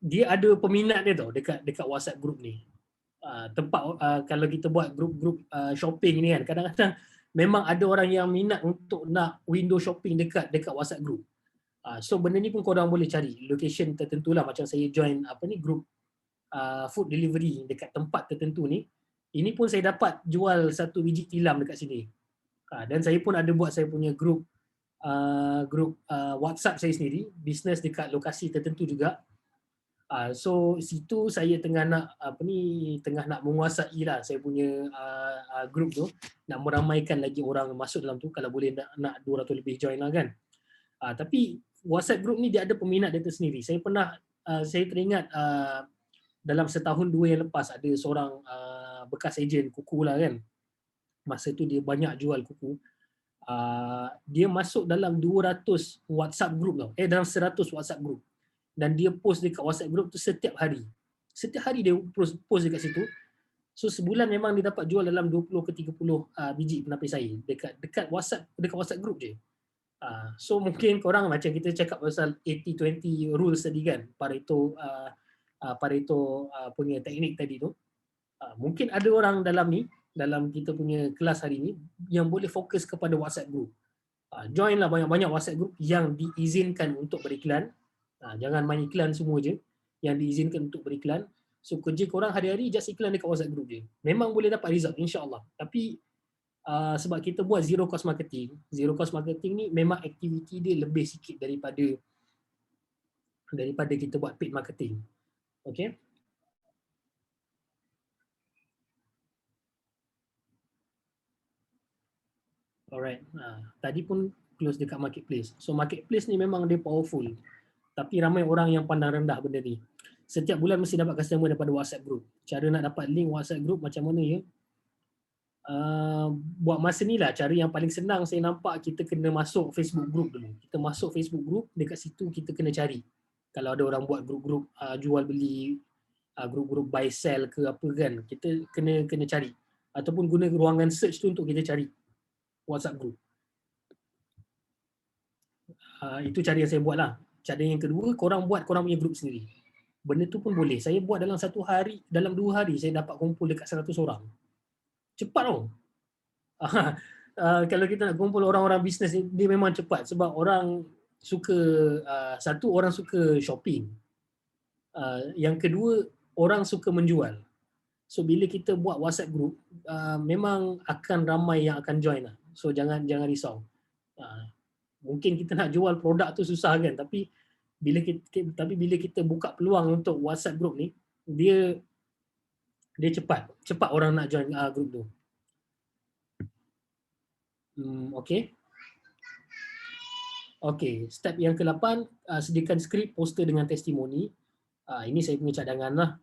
dia ada peminat dia tau dekat WhatsApp group ni. Tempat kalau kita buat grup-grup shopping ni kan, kadang-kadang memang ada orang yang minat untuk nak window shopping dekat WhatsApp group. So benda ni pun korang boleh cari location tertentu lah. Macam saya join grup food delivery dekat tempat tertentu ni. Ini pun saya dapat jual 1 biji tilam dekat sini. Dan saya pun ada buat saya punya grup WhatsApp saya sendiri, bisnes dekat lokasi tertentu juga. So situ saya tengah nak menguasai lah saya punya grup tu, nak meramaikan lagi orang masuk dalam tu, kalau boleh nak 200 lebih join lah kan. Tapi WhatsApp group ni dia ada peminat dia tersendiri. Saya teringat dalam setahun 2 yang lepas ada seorang bekas ejen kuku lah kan. Masa tu dia banyak jual kuku. Dia masuk dalam 200 WhatsApp group tau. Dalam 100 WhatsApp group. Dan dia post dekat WhatsApp group tu setiap hari. Setiap hari dia post dekat situ. So sebulan memang dia dapat jual dalam 20 ke 30 biji penapis air dekat WhatsApp group je. So mungkin korang macam kita cakap pasal 80-20 rules tadi kan. Pareto punya teknik tadi tu. Mungkin ada orang dalam kita punya kelas hari ni yang boleh fokus kepada WhatsApp group. Join lah banyak-banyak WhatsApp group yang diizinkan untuk beriklan. Jangan main iklan semua je, yang diizinkan untuk beriklan. So kerja korang hari-hari just iklan dekat WhatsApp group je. Memang boleh dapat result insya-Allah. Tapi sebab kita buat zero cost marketing. Zero cost marketing ni memang aktiviti dia lebih sikit daripada kita buat paid marketing. Okay. Alright. Tadi pun close dekat marketplace. So marketplace ni memang dia powerful. Tapi ramai orang yang pandang rendah benda ni. Setiap bulan mesti dapat customer daripada WhatsApp group. Cara nak dapat link WhatsApp group macam mana ya? Buat masa ni lah cara yang paling senang saya nampak, kita kena masuk Facebook group dulu. Kita masuk Facebook group, dekat situ kita kena cari. Kalau ada orang buat grup-grup jual beli, grup-grup buy sell ke apa kan, kita kena cari. Ataupun guna ruangan search tu untuk kita cari WhatsApp group. Itu cara yang saya buat lah. Cara yang kedua, korang buat korang punya group sendiri. Benda tu pun boleh. Saya buat dalam 1 hari, dalam 2 hari saya dapat kumpul dekat 100 orang. Cepat tau. Kalau kita nak kumpul orang-orang bisnes ni, dia memang cepat sebab orang suka, satu orang suka shopping. Yang kedua, orang suka menjual. So bila kita buat WhatsApp group, memang akan ramai yang akan join lah. So jangan risau. Mungkin kita nak jual produk tu susah kan, tapi bila kita buka peluang untuk WhatsApp group ni, dia cepat orang nak join group tu. Okay, step yang ke-8, sediakan skrip, poster dengan testimoni. Ini saya punya cadangan lah.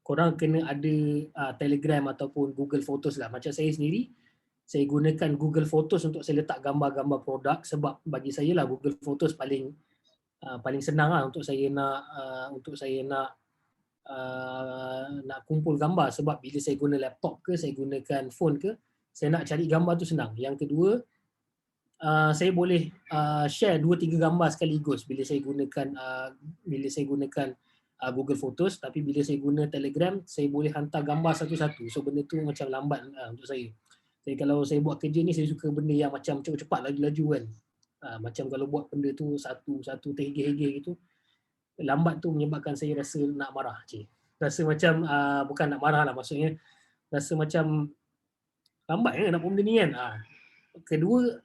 Korang kena ada Telegram ataupun Google Photos lah. Macam saya sendiri, saya gunakan Google Photos untuk saya letak gambar-gambar produk, sebab bagi saya lah Google Photos paling senang lah untuk saya nak kumpul gambar, sebab bila saya guna laptop ke, saya gunakan phone ke, saya nak cari gambar tu senang. Yang kedua, saya boleh share 2-3 gambar sekaligus bila saya gunakan Google Photos, tapi bila saya guna Telegram, saya boleh hantar gambar satu-satu. So benda tu macam lambat untuk saya. Kalau saya buat kerja ni, saya suka benda yang macam cepat-cepat, laju-laju kan. Macam kalau buat benda tu satu terhege-hege gitu, lambat tu menyebabkan saya rasa nak marah. Rasa macam, bukan nak marah lah, maksudnya rasa macam lambat kan nak buat benda ni kan. Kedua,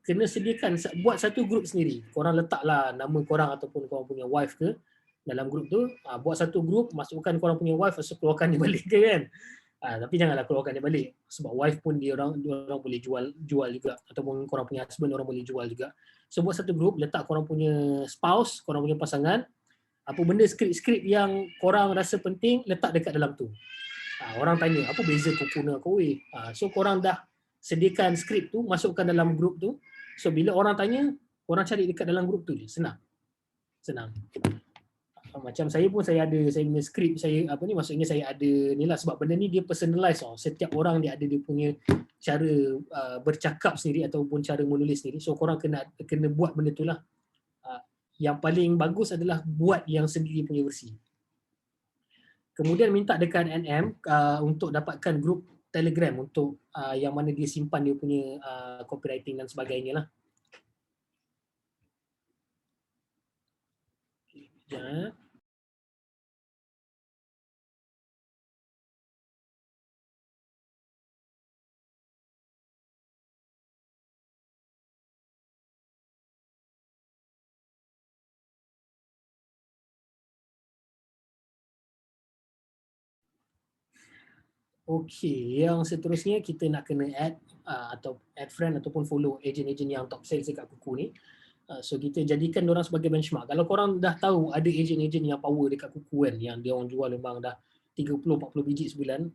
kena sediakan, buat satu grup sendiri. Korang letaklah nama korang ataupun korang punya wife ke dalam grup tu. Buat satu grup, masukkan korang punya wife, keluarkan dia balik ke kan. Tapi janganlah keluarkan dia balik, sebab wife pun dia orang boleh jual juga, ataupun korang punya husband orang boleh jual juga. So buat satu grup, letak korang punya spouse, korang punya pasangan, apa benda skrip-skrip yang korang rasa penting, letak dekat dalam tu. Orang tanya, apa beza kuku dengan kowe? So korang dah sediakan skrip tu, masukkan dalam grup tu. So bila orang tanya, korang cari dekat dalam grup tu je, senang. Macam saya pun saya punya skrip, maksudnya saya ada ni lah, sebab benda ni dia personalize tau. Setiap orang dia ada dia punya cara bercakap sendiri ataupun cara menulis sendiri. So korang kena buat benda tu lah. Yang paling bagus adalah buat yang sendiri punya versi. Kemudian minta dekat NM untuk dapatkan grup Telegram untuk yang mana dia simpan dia punya copywriting dan sebagainya lah. Sekejap. Okey, yang seterusnya kita nak kena add atau add friend ataupun follow agent-agent yang top sales dekat Kuku ni. So kita jadikan diorang sebagai benchmark. Kalau korang dah tahu ada agent-agent yang power dekat Kuku kan, yang dia orang jual memang dah 30-40 biji sebulan,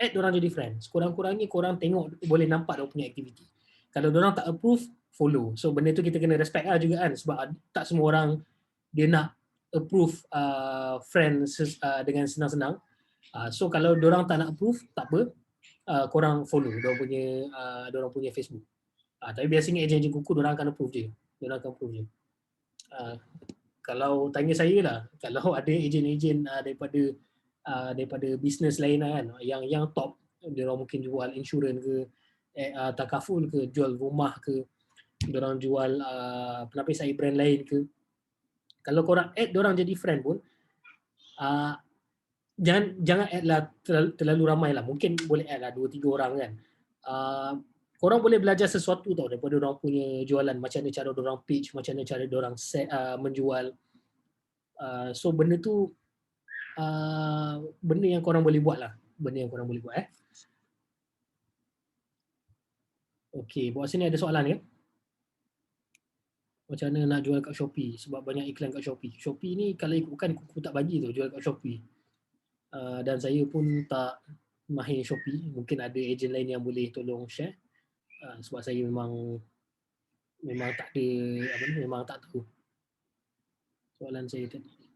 add diorang jadi friend. Sekurang-kurangnya korang tengok, boleh nampak diorang punya aktiviti. Kalau diorang tak approve, follow. So benda tu kita kena respect lah juga kan, sebab tak semua orang dia nak approve friends dengan senang-senang. So kalau diorang tak nak approve, tak apa, korang follow diorang punya Facebook. Tapi biasanya agent-agent Kuku diorang akan approve je. Kalau tanya saya lah, kalau ada agent-agent daripada bisnes lain lah kan, yang top, diorang mungkin jual insurans ke, takaful ke, jual rumah ke, diorang jual penapisai brand lain ke, kalau korang add diorang jadi friend pun, jangan add lah terlalu ramai lah. Mungkin boleh add lah 2-3 orang kan. Korang boleh belajar sesuatu tau daripada orang punya jualan, macam mana cara orang pitch, macam mana cara orang menjual. So benda tu benda yang korang boleh buat lah. Benda yang korang boleh buat Okay, bawah sini ada soalan ya? Macam mana nak jual kat Shopee sebab banyak iklan kat Shopee. Shopee ni kalau ikutkan aku tak bagi tu jual kat Shopee. Dan saya pun tak mahir Shopee. Mungkin ada ejen lain yang boleh tolong share. Sebab saya memang tak ada memang tak tahu. Soalan saya tadi.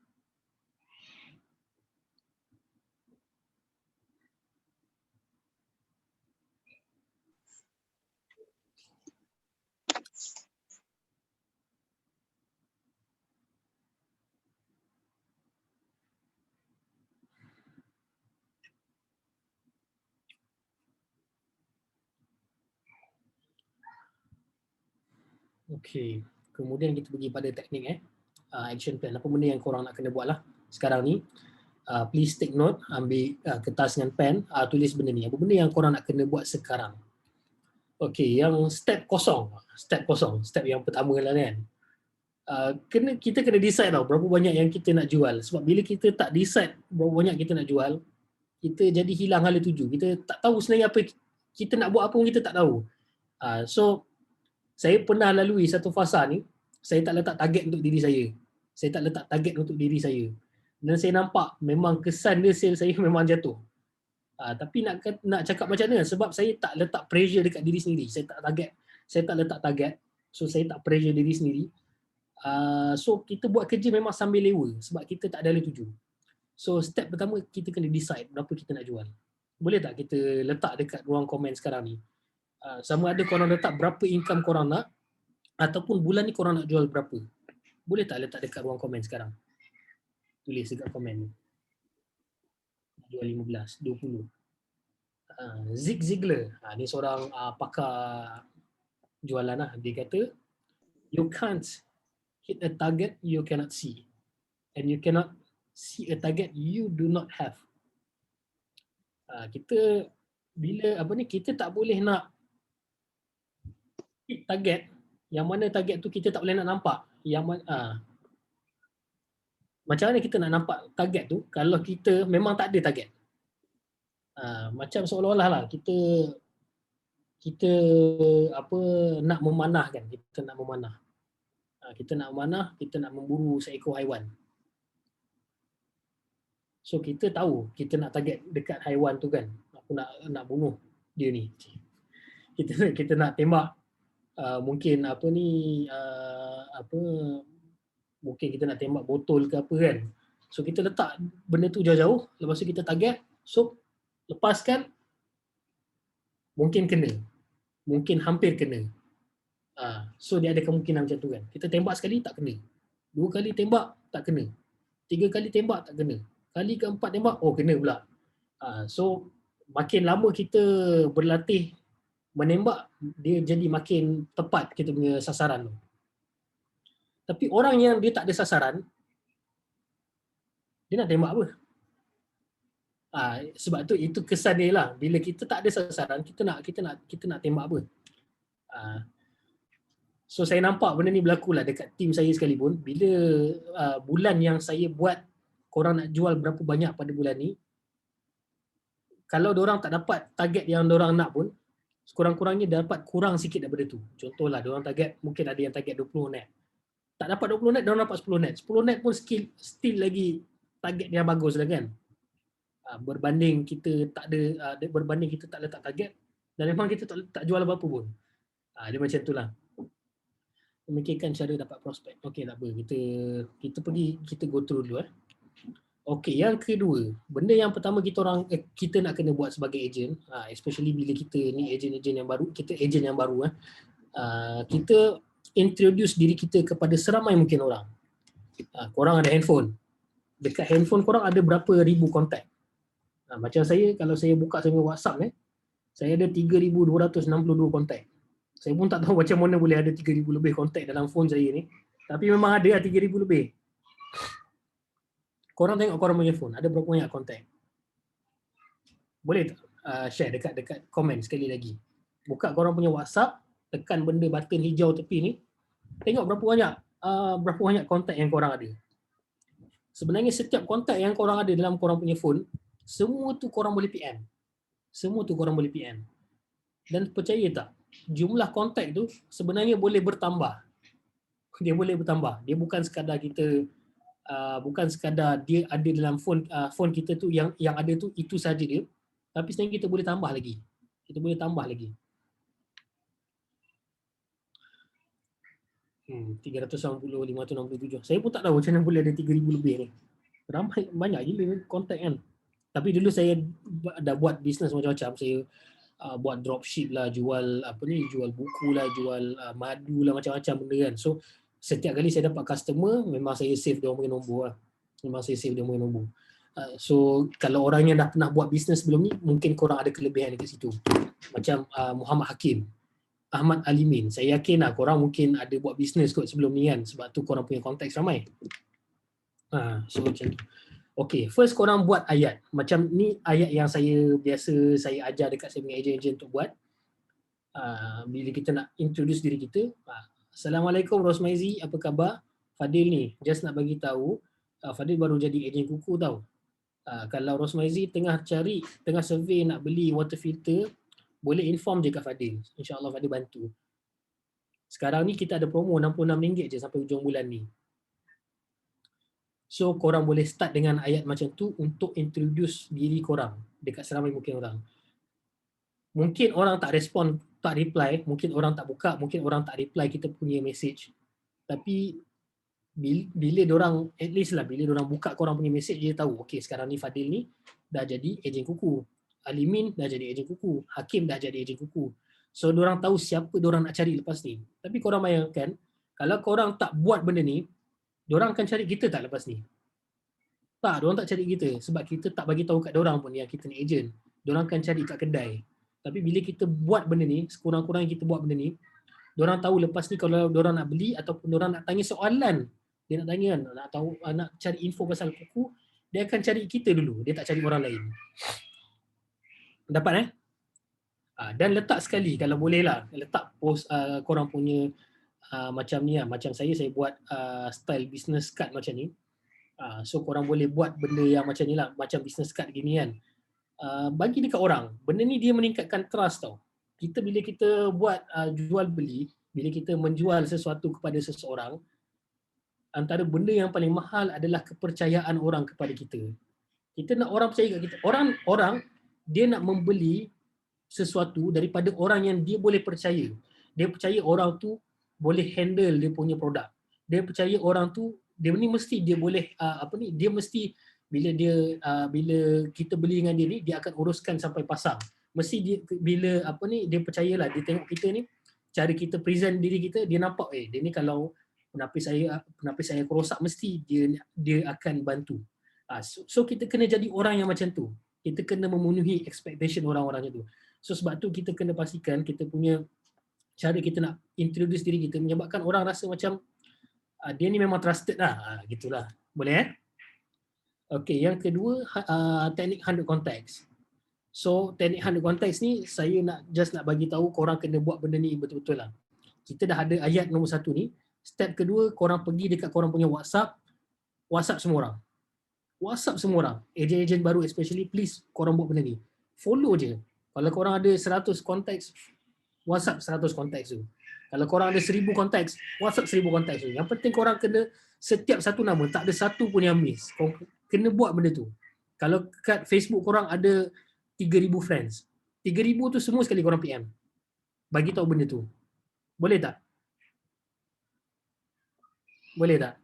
Okay, kemudian kita pergi pada teknik action plan. Apa benda yang korang nak kena buat lah sekarang ni. Please take note, ambil kertas dengan pen, tulis benda ni. Apa benda yang korang nak kena buat sekarang. Okay, yang step kosong, step yang pertama lah kan. Kita kena decide tau berapa banyak yang kita nak jual. Sebab bila kita tak decide berapa banyak kita nak jual, kita jadi hilang hala tuju. Kita tak tahu sebenarnya apa kita nak buat, apa pun kita tak tahu. So saya pernah lalui satu fasa ni, saya tak letak target untuk diri saya. Saya tak letak target untuk diri saya. Dan saya nampak memang kesan dia sales saya memang jatuh. Tapi nak cakap macam mana? Sebab saya tak letak pressure dekat diri sendiri. Saya tak letak target. So saya tak pressure diri sendiri. So kita buat kerja memang sambil lewa sebab kita tak ada tuju. So step pertama kita kena decide berapa kita nak jual. Boleh tak kita letak dekat ruang komen sekarang ni? Sama ada korang letak berapa income korang nak ataupun bulan ni korang nak jual berapa. Boleh tak letak dekat ruang komen sekarang? Tulis dekat komen ni. Jual 15, 20. Zig Ziglar, ni seorang pakar jualan lah. Dia kata, you can't hit a target you cannot see. And you cannot see a target you do not have. Kita bila kita tak boleh nak hit target, yang mana target tu kita tak boleh nak nampak. Macam mana kita nak nampak target tu kalau kita memang tak ada target? Macam seolah-olah lah kita nak memanah kan, kita nak memanah. Kita nak memburu seekor haiwan. So kita tahu kita nak target dekat haiwan tu kan. Aku nak bunuh dia ni. Kita nak tembak mungkin mungkin kita nak tembak botol ke apa kan. So kita letak benda tu jauh-jauh, lepas tu kita target, so lepaskan, mungkin kena, mungkin hampir kena. So dia ada kemungkinan macam tu kan. Kita tembak sekali tak kena, 2 kali tembak tak kena, 3 kali tembak tak kena, kali keempat tembak kena pula. So makin lama kita berlatih menembak, dia jadi makin tepat kita punya sasaran tu. Tapi orang yang dia tak ada sasaran, dia nak tembak apa? Sebab tu itu kesan dia lah. Bila kita tak ada sasaran, kita nak tembak apa? So saya nampak benda ni berlaku lah dekat tim saya sekalipun. Bila bulan yang saya buat, korang nak jual berapa banyak pada bulan ni, kalau diorang tak dapat target yang diorang nak pun, sekurang-kurangnya dapat kurang sikit daripada tu. Contohlah, diorang target, mungkin ada yang target 20 net. Tak dapat 20 net, diorang dapat 10 net. 10 net pun still lagi target yang bagus lah kan. Berbanding kita tak letak target dan memang kita tak jual apa-apa pun. Dia macam tu lah. Memikirkan cara dapat prospek. Okey, tak apa. Kita go through dulu. Okey, yang kedua, benda yang pertama kita nak kena buat sebagai ejen, especially bila kita ni ejen yang baru, kita introduce diri kita kepada seramai mungkin orang. Korang ada handphone. Dekat handphone korang ada berapa ribu kontak. Macam saya, kalau saya buka saya punya WhatsApp saya ada 3,262 kontak. Saya pun tak tahu macam mana boleh ada 3,000 lebih kontak dalam phone saya ni. Tapi memang ada 3,000 lebih. Korang tengok korang punya phone, ada berapa banyak kontak? Boleh tak share dekat komen sekali lagi. Buka korang punya WhatsApp, tekan benda button hijau tepi ni, tengok berapa banyak kontak yang korang ada. Sebenarnya setiap kontak yang korang ada dalam korang punya phone, semua tu korang boleh PM. Semua tu korang boleh PM. Dan percaya tak, jumlah kontak tu sebenarnya boleh bertambah. Dia boleh bertambah. Dia bukan sekadar kita bukan sekadar dia ada dalam phone kita tu yang ada tu itu saja dia. Tapi sebenarnya kita boleh tambah lagi. Kita boleh tambah lagi. 380, 567. Saya pun tak tahu macam mana boleh ada 3,000 lebih ni. Ramai, banyak gila kontak kan. Tapi dulu saya dah buat bisnes macam-macam. Saya buat dropship lah, jual jual buku lah, jual madu lah, macam-macam benda kan. So setiap kali saya dapat customer, memang saya save dia punya nombor lah. Memang saya save dia punya nombor. So kalau orang yang dah pernah buat bisnes sebelum ni, mungkin korang ada kelebihan dekat situ. Macam Muhammad Hakim, Ahmad Alimin. Saya yakin lah korang mungkin ada buat bisnes kot sebelum ni kan. Sebab tu korang punya konteks ramai. So macam tu. Okay, first korang buat ayat. Macam ni ayat yang biasa saya ajar dekat saya punya ejen-ejen untuk buat. Bila kita nak introduce diri kita. Assalamualaikum Rosmaizi, apa khabar? Fadil ni, just nak bagi tahu, Fadil baru jadi ejen kuku tau. Kalau Rosmaizi tengah survey nak beli water filter, boleh inform je kat Fadil. InsyaAllah Fadil bantu. Sekarang ni kita ada promo RM66 je sampai hujung bulan ni. So korang boleh start dengan ayat macam tu untuk introduce diri korang dekat seramai mungkin orang. Mungkin orang tak respon, tak reply, mungkin orang tak buka, mungkin orang tak reply kita punya message. Tapi bila dorang, at least lah bila dorang buka korang punya message, dia tahu okay sekarang ni Fadil ni dah jadi ejen kuku. Alimin dah jadi ejen kuku. Hakim dah jadi ejen kuku. So dorang tahu siapa dorang nak cari lepas ni. Tapi korang bayangkan, kalau korang tak buat benda ni, dorang akan cari kita tak lepas ni? Tak, dorang tak cari kita sebab kita tak bagi tahu kat dorang pun yang kita ni ejen. Dorang akan cari kat kedai. Tapi bila kita buat benda ni, sekurang-kurangnya kita buat benda ni, dorang tahu lepas ni kalau dorang nak beli ataupun dorang nak tanya soalan, dia nak tanya kan, nak tahu, nak cari info pasal kuku, dia akan cari kita dulu, dia tak cari orang lain. Dapat dan letak sekali kalau boleh lah, letak post korang punya macam ni lah, macam saya buat style business card macam ni. So korang boleh buat benda yang macam ni lah, macam business card gini kan. Bagi dekat orang, benda ni dia meningkatkan trust tau. Bila kita buat jual beli, bila kita menjual sesuatu kepada seseorang, antara benda yang paling mahal adalah kepercayaan orang kepada kita. Kita nak orang percaya kat kita. Orang dia nak membeli sesuatu daripada orang yang dia boleh percaya. Dia percaya orang tu boleh handle dia punya produk. Dia percaya orang tu dia ni mesti dia boleh dia mesti bila kita beli dengan dia ni, dia akan uruskan sampai pasang. Mesti dia bila dia percayalah, dia tengok kita ni, cara kita present diri kita, dia nampak dia ni kalau penapis saya kerosak mesti dia akan bantu. So kita kena jadi orang yang macam tu. Kita kena memenuhi expectation orang-orang macam tu. So sebab tu kita kena pastikan kita punya cara kita nak introduce diri kita menyebabkan orang rasa macam dia ni memang trusted lah. Gitulah. Boleh Okay, yang kedua teknik 100 contacts. So teknik 100 contacts ni saya nak bagi tahu korang kena buat benda ni betul-betul lah. Kita dah ada ayat nombor 1 ni. Step kedua, korang pergi dekat korang punya WhatsApp semua orang. WhatsApp semua orang. Ejen-ejen baru especially, please korang buat benda ni. Follow je. Kalau korang ada 100 contacts, WhatsApp 100 contacts tu. Kalau korang ada 1,000 contacts, WhatsApp 1,000 contacts tu. Yang penting korang kena setiap satu nama, tak ada satu pun yang miss. Korang kena buat benda tu. Kalau kat Facebook korang ada 3,000 friends, 3,000 tu semua sekali korang PM. Bagi tahu benda tu. Boleh tak? Boleh tak?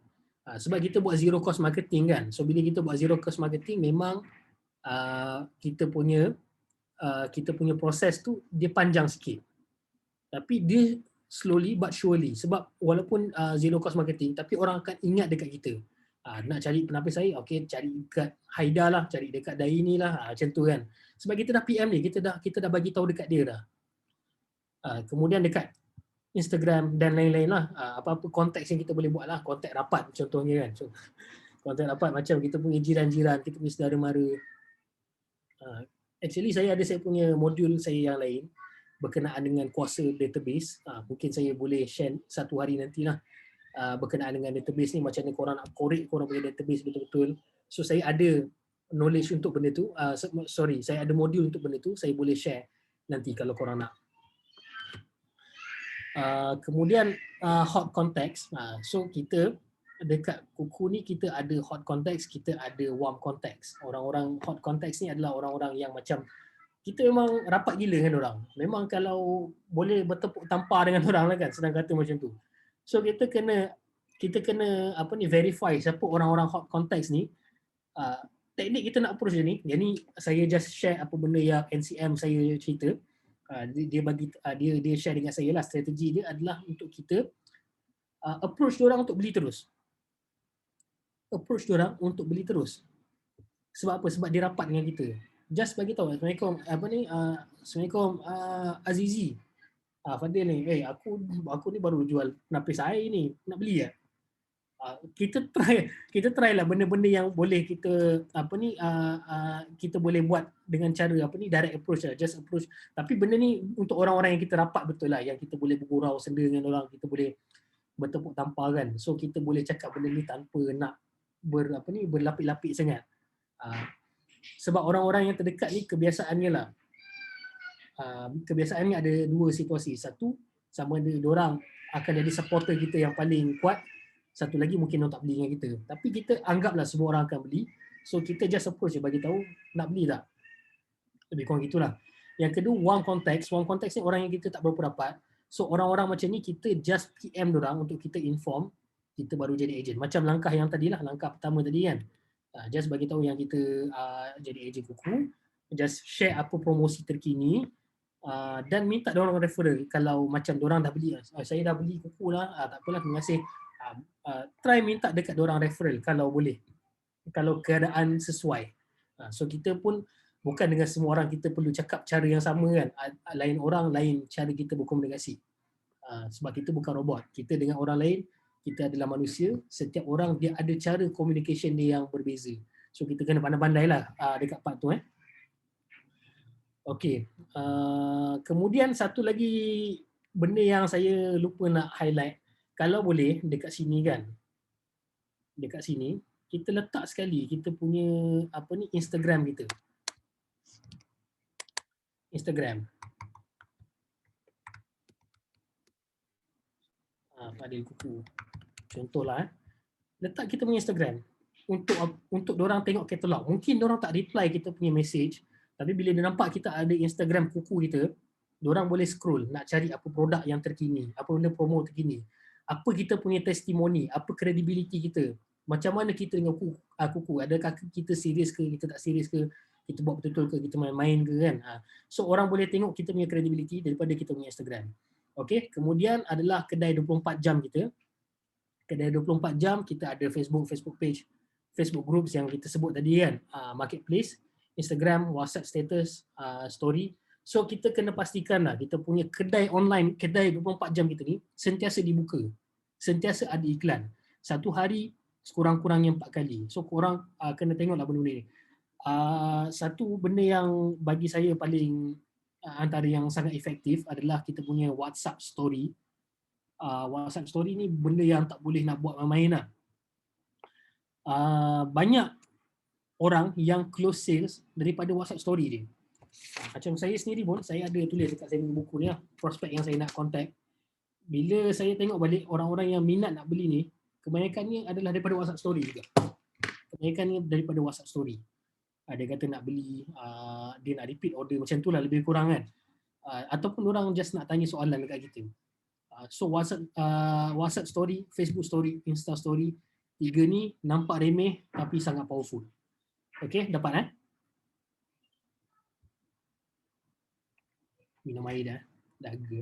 Sebab kita buat zero cost marketing kan. So bila kita buat zero cost marketing, memang kita punya proses tu dia panjang sikit. Tapi dia slowly but surely. Sebab walaupun zero cost marketing, tapi orang akan ingat dekat kita. Nak cari penapis saya, okay, cari dekat Haida lah, cari dekat Daini lah, macam tu kan. Sebab kita dah PM ni, kita dah bagi tahu dekat dia dah. Kemudian dekat Instagram dan lain-lain lah, apa-apa konteks yang kita boleh buat lah, kontak rapat contohnya kan. So, Kontak rapat macam kita punya jiran-jiran, kita punya saudara mara. Actually saya punya modul saya yang lain berkenaan dengan kuasa database. Mungkin saya boleh share satu hari nantilah berkenaan dengan database ni, macam mana korang nak korek korang punya database betul-betul. So saya ada knowledge untuk benda tu, saya ada modul untuk benda tu, saya boleh share nanti kalau korang nak. Kemudian hot context. So kita dekat Kuku ni kita ada hot context, kita ada warm context. Orang-orang hot context ni adalah orang-orang yang macam kita memang rapat gila dengan orang. Memang kalau boleh bertepuk tampar dengan orang lah kan, senang kata macam tu. So kita kena verify siapa orang-orang hot context ni. Teknik kita nak approach dia ni. Yang ni saya just share apa benda yang NCM saya cerita. Dia share dengan saya lah, strategi dia adalah untuk kita approach diorang untuk beli terus. Sebab apa? Sebab dia rapat dengan kita. Just bagi tahu, Assalamualaikum, Assalamualaikum Azizi. Fadil ni, aku ni baru jual penapis air ni, nak beli tak? Kita try lah benda-benda yang boleh kita kita boleh buat dengan cara direct approach lah, just approach. Tapi benda ni untuk orang-orang yang kita rapat betul lah, yang kita boleh bergurau senda dengan orang, kita boleh bertepuk tampar kan. So kita boleh cakap benda ni tanpa nak berlapik-lapik sangat. Sebab orang-orang yang terdekat ni kebiasaannya lah. Kebiasaannya ada dua situasi. Satu, sama ada diorang akan jadi supporter kita yang paling kuat. Satu lagi mungkin orang tak beli dengan kita. Tapi kita anggaplah semua orang akan beli. So kita just approach je, bagi tahu nak beli tak. Lebih kurang gitulah. Yang kedua, warm context. Warm context ni orang yang kita tak berapa rapat. So orang-orang macam ni kita just PM diorang untuk kita inform kita baru jadi ejen. Macam langkah yang tadilah, langkah pertama tadi kan. Just bagi tahu yang kita jadi ejen Kuku, just share apa promosi terkini, dan minta diorang referral. Kalau macam diorang dah beli, saya dah beli Kuku lah, tak apalah, terima kasih. Try minta dekat diorang referral kalau boleh, kalau keadaan sesuai. So kita pun bukan dengan semua orang kita perlu cakap cara yang sama kan. Lain orang, lain cara kita berkomunikasi. Sebab kita bukan robot. Kita dengan orang lain, kita adalah manusia. Setiap orang dia ada cara communication dia yang berbeza. So kita kena pandai-pandai lah dekat part tu. Okay. Kemudian satu lagi benda yang saya lupa nak highlight. Kalau boleh dekat sini kan. Dekat sini kita letak sekali kita punya Instagram kita. Instagram. Fadil Kuku. Contohlah letak kita punya Instagram untuk diorang tengok katalog. Mungkin diorang tak reply kita punya message, tapi bila dia nampak kita ada Instagram Kuku kita, diorang boleh scroll nak cari apa produk yang terkini, apa benda promo terkini, apa kita punya testimoni, apa credibility kita, macam mana kita dengan Kuku, adakah kita serius ke, kita tak serius ke, kita buat betul-betul ke, kita main-main ke kan. So orang boleh tengok kita punya credibility daripada kita punya Instagram. Okay, kemudian adalah kedai 24 jam kita. Kedai 24 jam kita ada Facebook page, Facebook groups yang kita sebut tadi kan, marketplace, Instagram, WhatsApp status, story. So kita kena pastikan lah kita punya kedai online, kedai 24 jam kita ni sentiasa dibuka, sentiasa ada iklan. Satu hari sekurang-kurangnya 4 kali. So korang kena tengok lah benda-benda ni. Satu benda yang bagi saya paling antara yang sangat efektif adalah kita punya WhatsApp story. WhatsApp story ni benda yang tak boleh nak buat main-main lah. Banyak orang yang close sales daripada WhatsApp story dia. Macam saya sendiri pun, saya ada tulis dekat saya punya buku ni lah, prospek yang saya nak contact. Bila saya tengok balik orang-orang yang minat nak beli ni, kebanyakannya adalah daripada WhatsApp story juga. Kebanyakannya daripada WhatsApp story. Dia kata nak beli, dia nak repeat order macam tu lah lebih kurang kan. Ataupun orang just nak tanya soalan dekat kita. So WhatsApp story, Facebook story, Insta story, 3 ni nampak remeh tapi sangat powerful. Okay, dapat minum air dah dahaga.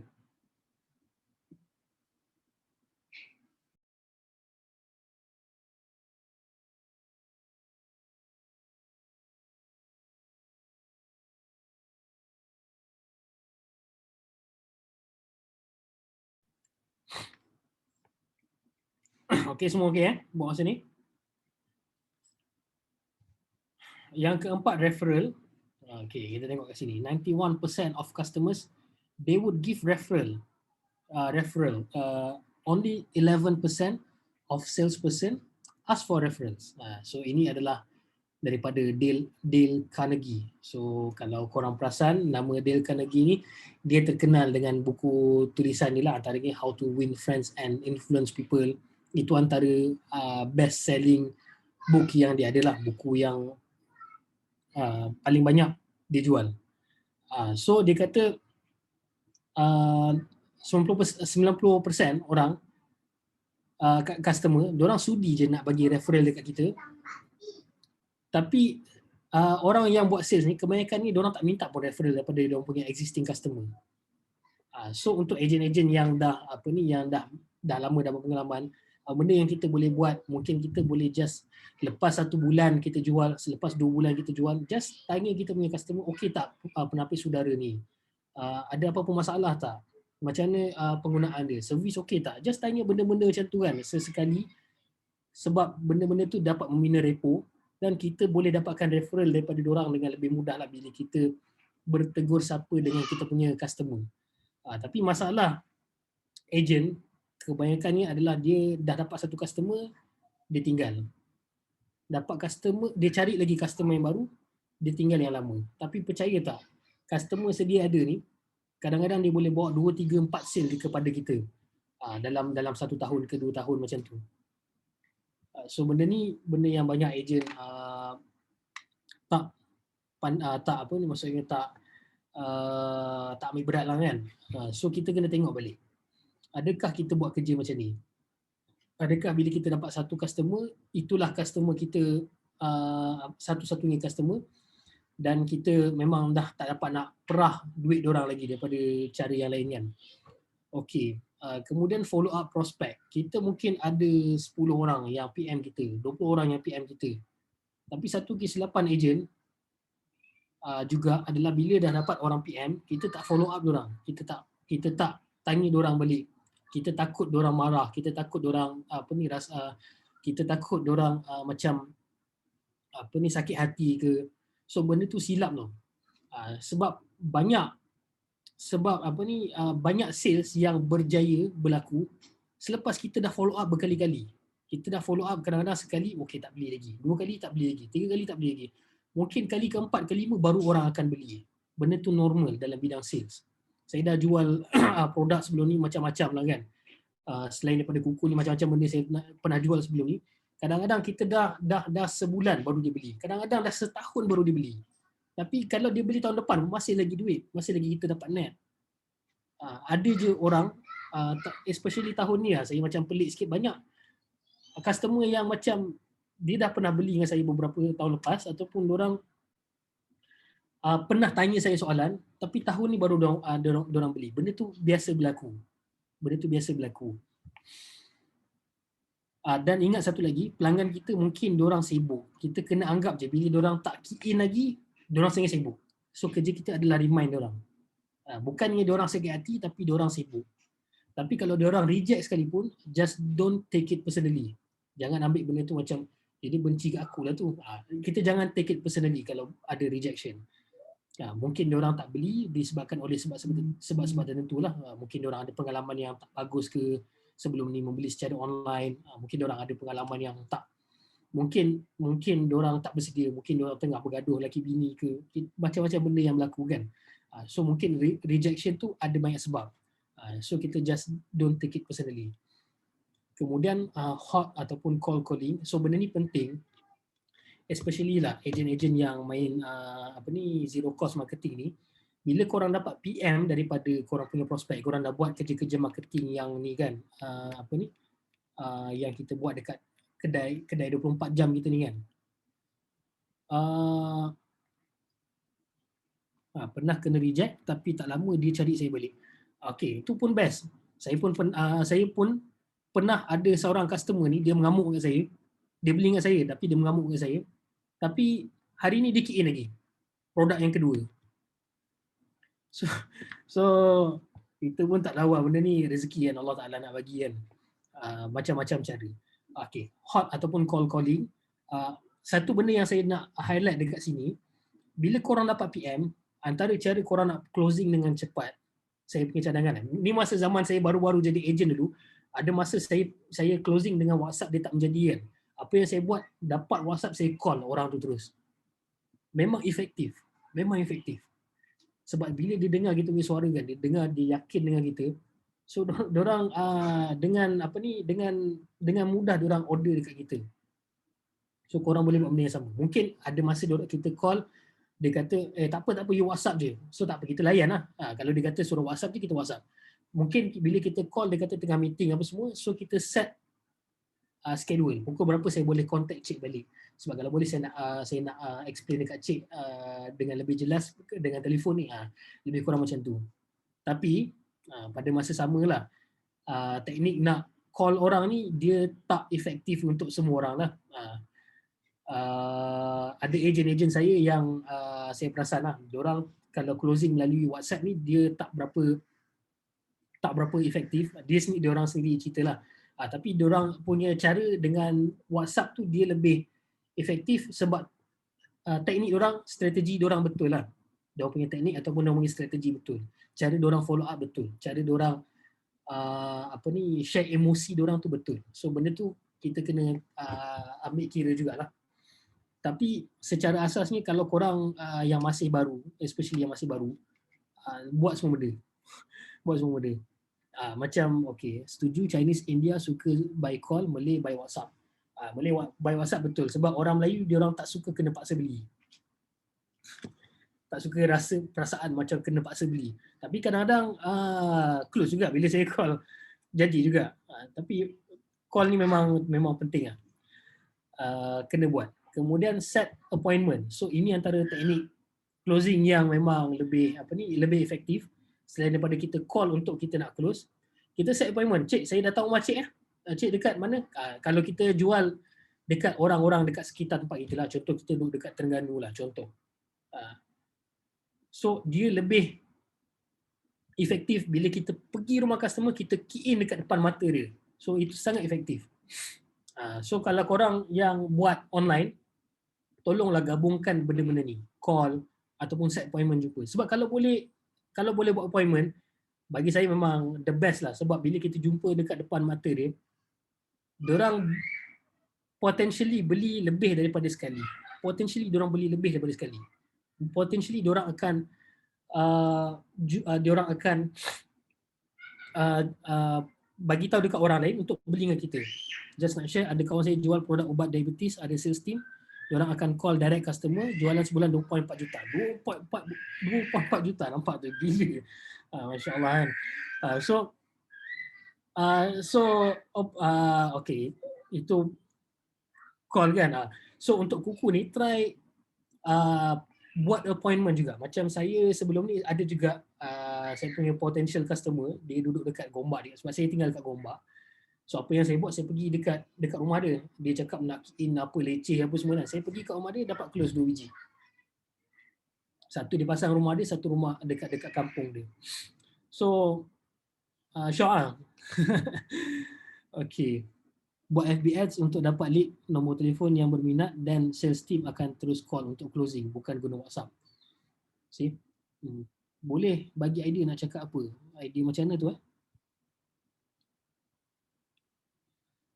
Okey, semua okey buat masa ni? Yang keempat, referral. Okay, kita tengok kat sini. 91% of customers, they would give referral. Only 11% of salesperson ask for referrals. So ini adalah daripada Dale Carnegie. So kalau korang perasan, nama Dale Carnegie ni, dia terkenal dengan buku tulisan ni lah, antaranya How to Win Friends and Influence People. Itu antara best selling book yang dia ada lah, buku yang paling banyak dia jual. So dia kata 90% orang customer, diorang sudi je nak bagi referral dekat kita. Tapi orang yang buat sales ni, kebanyakan ni diorang tak minta pun referral daripada diorang punya existing customer. So untuk ejen-ejen yang dah yang dah lama dah berpengalaman, benda yang kita boleh buat, mungkin kita boleh just lepas 1 bulan kita jual, selepas 2 bulan kita jual, just tanya kita punya customer, okey tak penapis udara ni? Ada apa-apa masalah tak? Macam mana penggunaan dia? Servis okey tak? Just tanya benda-benda macam tu kan, sesekali. Sebab benda-benda tu dapat membina repo dan kita boleh dapatkan referral daripada diorang dengan lebih mudah lah bila kita bertegur sapa dengan kita punya customer. Tapi masalah agent kebanyakannya adalah dia dah dapat satu customer, dia tinggal. Dapat customer, dia cari lagi customer yang baru, dia tinggal yang lama. Tapi percaya tak, customer sedia ada ni, kadang-kadang dia boleh bawa 2, 3, 4 sale kepada kita dalam 1 tahun ke 2 tahun macam tu. So benda ni benda yang banyak ejen maksudnya tak ambil berat lah kan. So kita kena tengok balik. Adakah kita buat kerja macam ni? Adakah bila kita dapat satu customer, itulah customer kita satu-satunya customer dan kita memang dah tak dapat nak perah duit diorang lagi daripada cara yang lain kan. Okey, kemudian follow up prospect. Kita mungkin ada 10 orang yang PM kita, 20 orang yang PM kita. Tapi satu kesilapan ejen juga adalah bila dah dapat orang PM, kita tak follow up diorang. Kita tak tanya diorang balik. Kita takut diorang marah, kita takut diorang kita takut diorang macam sakit hati ke. So benda tu silap tau. Sebab banyak banyak sales yang berjaya berlaku selepas kita dah follow up berkali-kali. Kita dah follow up kadang-kadang sekali, okey tak beli lagi. 2 kali tak beli lagi. 3 kali tak beli lagi. Mungkin kali keempat, kelima baru orang akan beli. Benda tu normal dalam bidang sales. Saya dah jual produk sebelum ni macam-macam lah kan. Selain daripada kuku ni, macam-macam benda saya pernah jual sebelum ni. Kadang-kadang kita dah sebulan baru dia beli. Kadang-kadang dah setahun baru dia beli. Tapi kalau dia beli tahun depan, masih lagi duit. Masih lagi kita dapat net. Ada je orang, especially tahun ni lah, saya macam pelik sikit, banyak customer yang macam dia dah pernah beli dengan saya beberapa tahun lepas ataupun diorang pernah tanya saya soalan, tapi tahun ni baru diorang beli. Benda tu biasa berlaku. Dan ingat satu lagi, pelanggan kita mungkin diorang sibuk. Kita kena anggap je bila diorang tak key in lagi, diorang sangat sibuk. So kerja kita adalah remind diorang. Bukannya diorang sakit hati, tapi diorang sibuk. Tapi kalau diorang reject sekalipun, just don't take it personally. Jangan ambil benda tu macam, dia benci kat aku lah tu. Kita jangan take it personally kalau ada rejection. Mungkin diorang tak beli disebabkan oleh sebab-sebab tertentu lah. Mungkin diorang ada pengalaman yang tak bagus ke sebelum ni membeli secara online. Mungkin diorang ada pengalaman yang tak, mungkin diorang tak bersedia, mungkin diorang tengah bergaduh laki bini ke, macam-macam benda yang berlaku kan. So mungkin rejection tu ada banyak sebab. So kita just don't take it personally. Kemudian hot ataupun call calling. So benda ni penting, especially lah ejen-ejen yang main zero cost marketing ni. Bila korang dapat PM daripada korang punya prospek, korang dah buat kerja-kerja marketing yang ni kan, yang kita buat dekat kedai 24 jam kita ni kan. Pernah kena reject tapi tak lama dia cari saya balik. Okay, itu pun best. Saya pun pernah ada seorang customer ni, dia mengamuk dengan saya. Dia beli dengan saya tapi dia mengamuk dengan saya. Tapi hari ni dia key in lagi produk yang kedua. So kita pun tak lawa, benda ni rezeki kan Allah Ta'ala nak bagi kan. Macam-macam cara. Okay, hot ataupun call calling. satu benda yang saya nak highlight dekat sini, bila korang dapat PM, antara cara korang nak closing dengan cepat, saya punya cadangan. Ni masa zaman saya baru-baru jadi agent dulu, ada masa saya closing dengan WhatsApp dia tak menjadi kan. Apa yang saya buat, dapat WhatsApp saya call orang tu terus. Memang efektif. Memang efektif. Sebab bila dia dengar kita punya suara kan, dia dengar, dia yakin dengan kita. So diorang dengan dengan mudah diorang order dekat kita. So korang boleh buat benda yang sama. Mungkin ada masa kita call, dia kata tak apa you WhatsApp je. So tak apa, kita layan lah. Kalau dia kata suruh WhatsApp je, kita WhatsApp. Mungkin bila kita call, dia kata tengah meeting apa semua, so kita set schedule. Pukul berapa saya boleh contact cik balik. Sebab kalau boleh saya nak explain dekat cik dengan lebih jelas dengan telefon ni, lebih kurang macam tu. Tapi pada masa samalah, teknik nak call orang ni dia tak efektif untuk semua orang lah. Ada ejen-ejen saya yang saya perasan lah, diorang kalau closing melalui WhatsApp ni dia tak berapa efektif. Diorang sendiri ceritalah. Tapi diorang punya cara dengan WhatsApp tu dia lebih efektif sebab teknik diorang, strategi diorang betul lah. Diorang punya teknik ataupun diorang punya strategi betul. Cara diorang follow up betul. Cara diorang share emosi diorang tu betul. So benda tu kita kena ambil kira jugalah. Tapi secara asasnya kalau korang yang masih baru, especially yang masih baru, buat semua benda. Buat semua benda. Macam setuju Chinese India suka by call, Malay by WhatsApp. Malay by WhatsApp betul sebab orang Melayu dia orang tak suka kena paksa beli. Tak suka rasa perasaan macam kena paksa beli. Tapi kadang-kadang close juga bila saya call. Jadi juga. Tapi call ni memang penting lah. Kena buat. Kemudian set appointment. So ini antara teknik closing yang memang lebih efektif. Selain daripada kita call untuk kita nak close, kita set appointment. Cik, saya datang rumah cik cik dekat mana? Kalau kita jual dekat orang-orang dekat sekitar tempat kita lah. Contoh kita duduk dekat Terengganu lah contoh. So dia lebih efektif bila kita pergi rumah customer, kita key in dekat depan mata dia. So itu sangat efektif. So kalau korang yang buat online, tolonglah gabungkan benda-benda ni. Call ataupun set appointment jumpa. Sebab kalau boleh buat appointment, bagi saya memang the best lah. Sebab bila kita jumpa dekat depan mata dia, diorang potentially beli lebih daripada sekali. Potentially diorang akan bagi tahu dekat orang lain untuk beli dengan kita. Just nak share, ada kawan saya jual produk ubat diabetes, ada sales team, diorang akan call direct customer, jualan sebulan 2.4 juta. 2.4 juta, nampak tu gila. Masya Allah kan. Itu call kan. So untuk kuku ni try buat appointment juga. Macam saya sebelum ni ada juga saya punya potential customer, dia duduk dekat Gombak dia, sebab saya tinggal dekat Gombak. So apa yang saya buat, saya pergi dekat rumah dia. Dia cakap nak in apa leceh apa semua kan. Saya pergi kat rumah dia, dapat close 2 biji. Satu dia pasang rumah dia, satu rumah dekat kampung dia. So syok lah. Okay. Buat FB ads untuk dapat lead, nombor telefon yang berminat dan sales team akan terus call untuk closing, bukan guna WhatsApp. See? Boleh bagi idea nak cakap apa? Idea macam mana tu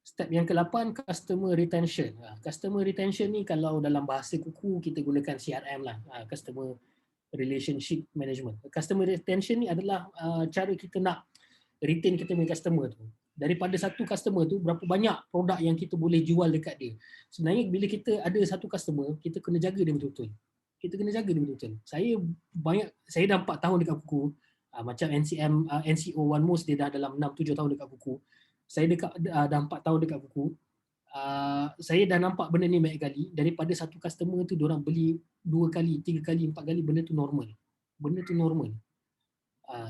Step yang ke-8, customer retention. Customer retention ni kalau dalam bahasa kuku kita gunakan CRM lah, customer relationship management. Customer retention ni adalah cara kita nak retain kita punya customer tu. Daripada satu customer tu, berapa banyak produk yang kita boleh jual dekat dia. Sebenarnya bila kita ada satu customer, kita kena jaga dia betul-betul. Saya dah 4 tahun dekat kuku. Macam NCO One Most, dia dah dalam 6-7 tahun dekat kuku. Saya dah 4 tahun dekat kuku. Saya dah nampak benda ni banyak kali. Daripada satu customer tu, diorang beli 2 kali, 3 kali, 4 kali, benda tu normal.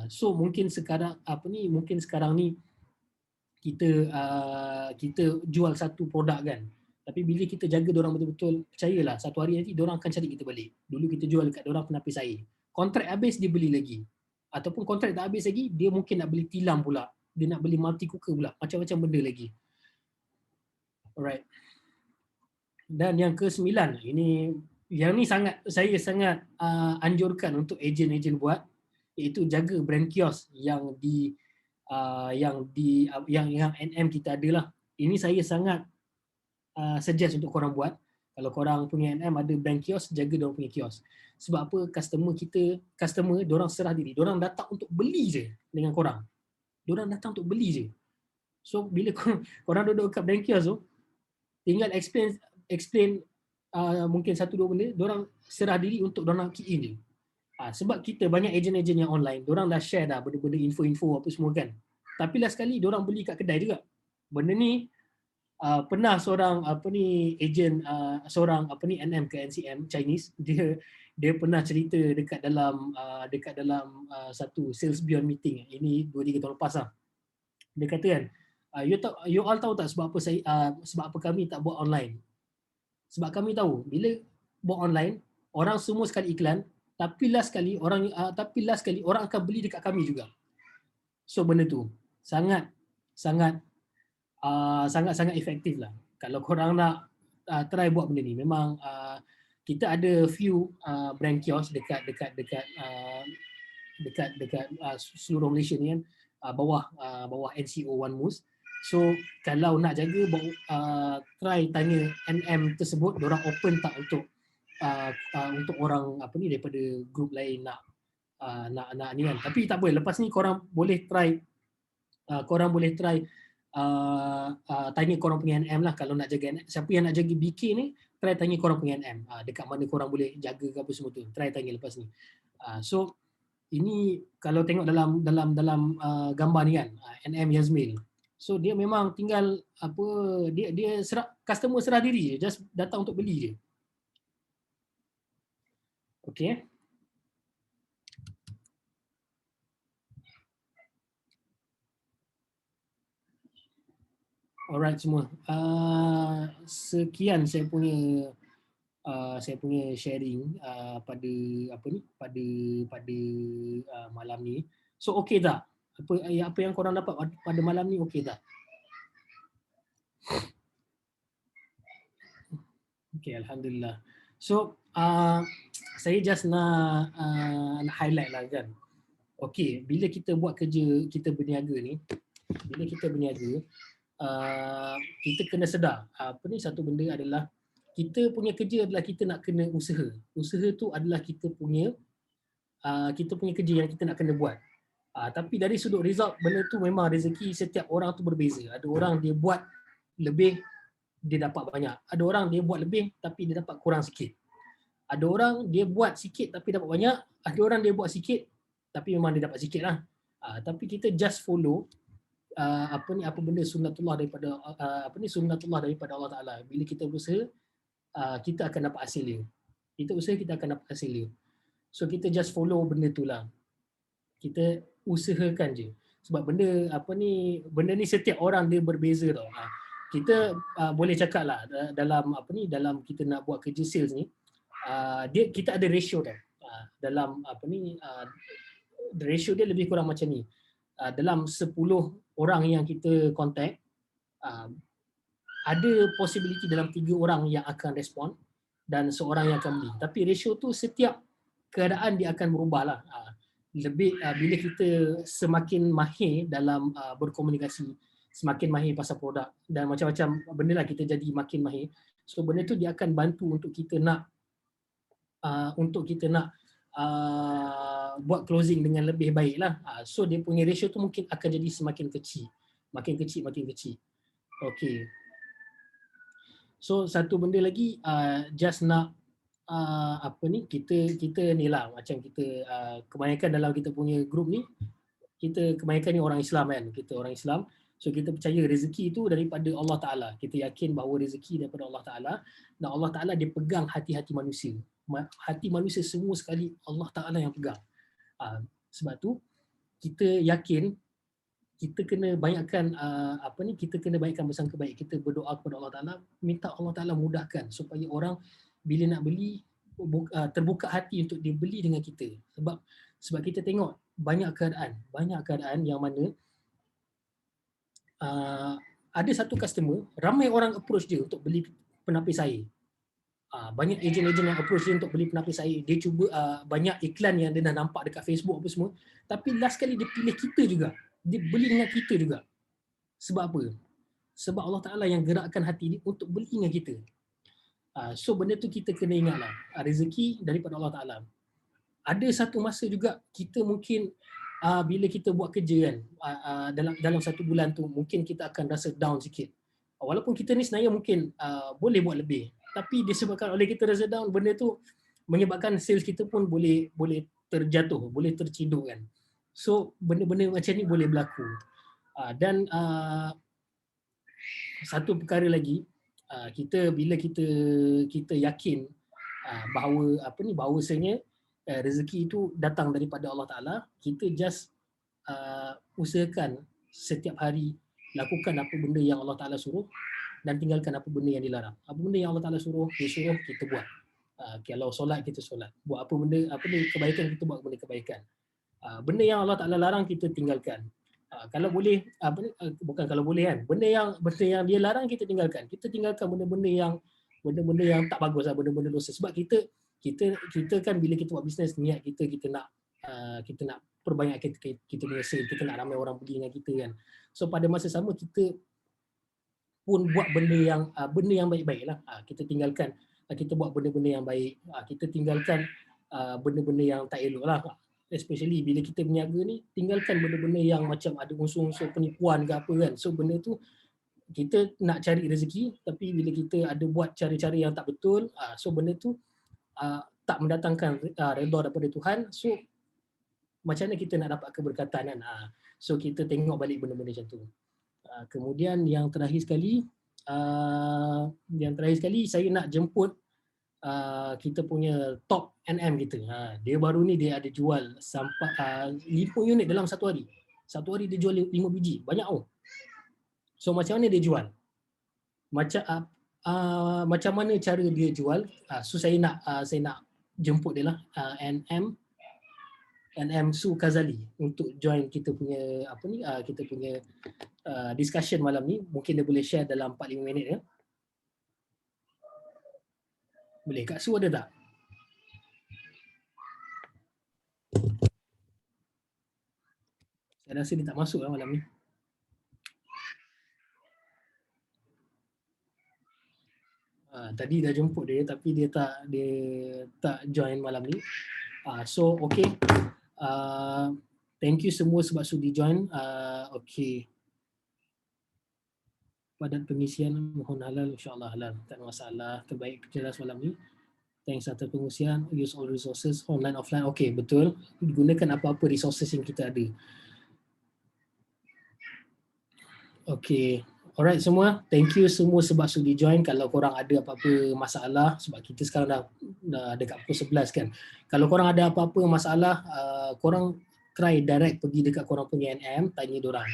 So mungkin sekarang ni kita jual satu produk kan. Tapi bila kita jaga diorang betul-betul, percayalah satu hari nanti diorang akan cari kita balik. Dulu kita jual dekat diorang penapis air. Kontrak habis dia beli lagi. Ataupun kontrak tak habis lagi, dia mungkin nak beli tilam pula. Dia nak beli multi cooker pula. Macam-macam benda lagi. Alright. Dan yang ke-9, yang ni saya sangat anjurkan untuk ejen-ejen buat, iaitu jaga brand kios yang NM kita ada lah. Ini saya sangat suggest untuk korang buat. Kalau korang punya NM ada brand kios, jaga diorang punya kios. Sebab apa? Customer diorang serah diri. Diorang datang untuk beli je dengan korang. Diorang datang untuk beli je. So bila korang duduk kat brand kios tu, tinggal explain mungkin 1-2 benda, diorang serah diri untuk diorang key in je. Sebab kita banyak ejen-ejen yang online, diorang dah share dah benda-benda info-info apa semua kan. Tapi last kali diorang beli kat kedai juga. Benda ni pernah seorang ejen NM ke NCM Chinese, dia pernah cerita dekat dalam satu sales beyond meeting. Ini 2-3 tahun lepas lah. Dia kata kan, you all tahu tak sebab apa kami tak buat online? Sebab kami tahu bila buat online, orang semua sekali iklan, tapi last kali orang akan beli dekat kami juga. So benda tu sangat efektif lah. Kalau korang nak try buat benda ni, memang kita ada few brand kios dekat seluruh Malaysia ni kan, bawah NCO One Moose. So kalau nak jaga, try tanya NM tersebut, diorang open tak untuk orang daripada group lain nak ni kan. Tapi tak apa, lepas ni korang boleh try tanya korang punya NM lah. Kalau nak jaga NM, siapa yang nak jaga BK ni, try tanya korang punya NM, dekat mana korang boleh jaga ke apa semua tu, try tanya lepas ni. So ini kalau tengok dalam gambar ni kan, NM Yazmil. So dia memang tinggal dia customer serah diri je, just datang untuk beli je. Okay. Alright semua. Sekian saya punya sharing pada malam ni. So okey tak? Apa yang korang dapat pada malam ni, okey tak? Okey, alhamdulillah. So saya just nak highlight lah kan. Okey, bila kita buat kerja, kita berniaga ni, kita kena sedar satu benda adalah kita punya kerja adalah kita nak kena usaha. Usaha tu adalah kita punya kerja yang kita nak kena buat. Tapi dari sudut result, benda tu memang rezeki setiap orang tu berbeza. Ada orang dia buat lebih, dia dapat banyak. Ada orang dia buat lebih tapi dia dapat kurang sikit. Ada orang dia buat sikit tapi dapat banyak. Ada orang dia buat sikit tapi memang dia dapat sikit lah. Tapi kita just follow apa benda sunnatullah daripada Allah Ta'ala. Bila kita berusaha, kita akan dapat hasil dia. Kita usaha, kita akan dapat hasil dia. So kita just follow benda tu lah. Kita usahakan je. Sebab benda ni setiap orang dia berbeza tau. Kita boleh cakap lah dalam kita nak buat kerja sales ni, kita ada ratio tau. Ratio dia lebih kurang macam ni. Dalam 10 orang yang kita contact, ada possibility dalam 3 orang yang akan respon dan seorang yang akan beli. Tapi ratio tu setiap keadaan dia akan berubah lah. Bila kita semakin mahir dalam berkomunikasi, semakin mahir pasal produk dan macam-macam benda lah, kita jadi makin mahir. So benda tu dia akan bantu untuk kita nak buat closing dengan lebih baik lah. So dia punya ratio tu mungkin akan jadi semakin kecil. Makin kecil. Okay. So satu benda lagi, just nak kita ni lah, macam kita kebanyakan dalam kita punya group ni, kita kebanyakan ni orang Islam kan, kita orang Islam. So kita percaya rezeki itu daripada Allah Ta'ala. Kita yakin bahawa rezeki daripada Allah Ta'ala, dan Allah Ta'ala dia pegang hati-hati manusia. Hati manusia semua sekali Allah Ta'ala yang pegang. Sebab tu kita yakin kita kena banyakkan kita kena banyakkan bersangka baik. Kita berdoa kepada Allah Ta'ala, minta Allah Ta'ala mudahkan supaya orang bila nak beli terbuka hati untuk dia beli dengan kita. Sebab kita tengok banyak keadaan yang mana ada satu customer, ramai orang approach dia untuk beli penapis air. Banyak ejen-ejen yang approach dia untuk beli penapis air. Dia cuba banyak iklan yang dia dah nampak dekat Facebook apa semua. Tapi last kali dia pilih kita juga. Dia beli dengan kita juga. Sebab apa? Sebab Allah Ta'ala yang gerakkan hati dia untuk beli dengan kita. So benda tu kita kena ingatlah. Rezeki daripada Allah Ta'ala. Ada satu masa juga kita mungkin bila kita buat kerja kan, dalam satu bulan tu mungkin kita akan rasa down sikit. Walaupun kita ni sebenarnya mungkin boleh buat lebih. Tapi disebabkan oleh kita rasa down, benda tu menyebabkan sales kita pun boleh terjatuh, boleh terciduk kan. So benda-benda macam ni boleh berlaku. Dan satu perkara lagi, bila kita yakin bahawa bahawasanya rezeki itu datang daripada Allah Ta'ala, kita just usahakan setiap hari lakukan apa benda yang Allah Ta'ala suruh dan tinggalkan apa benda yang dilarang. Apa benda yang Allah Ta'ala suruh, dia suruh kita buat. Kalau solat, kita solat. Buat apa benda kebaikan, kita buat benda kebaikan. Benda yang Allah Ta'ala larang, kita tinggalkan. Kalau boleh, bukan kalau boleh kan, benda yang dia larang, kita tinggalkan. Kita tinggalkan benda-benda yang tak bagus, benda-benda dosa. Sebab kita kan bila kita buat bisnes, niat kita nak perbanyak kita punya sale, kita nak ramai orang pergi dengan kita kan. So pada masa sama kita pun buat benda yang baik-baik lah. Kita tinggalkan, kita buat benda-benda yang baik. Kita tinggalkan benda-benda yang tak elok lah. Especially bila kita berniaga ni, tinggalkan benda-benda yang macam ada unsur-unsur penipuan ke apa kan. So benda tu kita nak cari rezeki, tapi bila kita ada buat cara-cara yang tak betul, so benda tu tak mendatangkan redha daripada Tuhan. So macam mana kita nak dapat keberkatan kan. So kita tengok balik benda-benda macam tu. Kemudian yang terakhir sekali saya nak jemput kita punya top NM kita. Dia baru ni dia ada jual sampai 5 unit dalam satu hari. Satu hari dia jual 5 biji. Banyak So macam mana dia jual? Macam mana cara dia jual? So saya nak jemput dia lah, NM Su Kazali untuk join kita punya kita punya discussion malam ni. Mungkin dia boleh share dalam 4-5 minit ya. Boleh? Kak Su ada tak? Saya rasa dia tak masuk lah malam ni. Tadi dah jemput dia tapi dia tak join malam ni. So okay. Thank you semua sebab sudi join. Okay. Padat pengisian mohon halal, insyaAllah halal. Tak ada masalah. Terbaik jelas malam ni. Thanks atas pengisian. Use all resources online offline. Okay, betul. Gunakan apa-apa resources yang kita ada. Okay. Alright semua, thank you semua sebab sudi join. Kalau korang ada apa-apa masalah, sebab kita sekarang dah dekat pukul 11 kan. Kalau korang ada apa-apa masalah, korang try direct pergi dekat korang punya NM, tanya diorang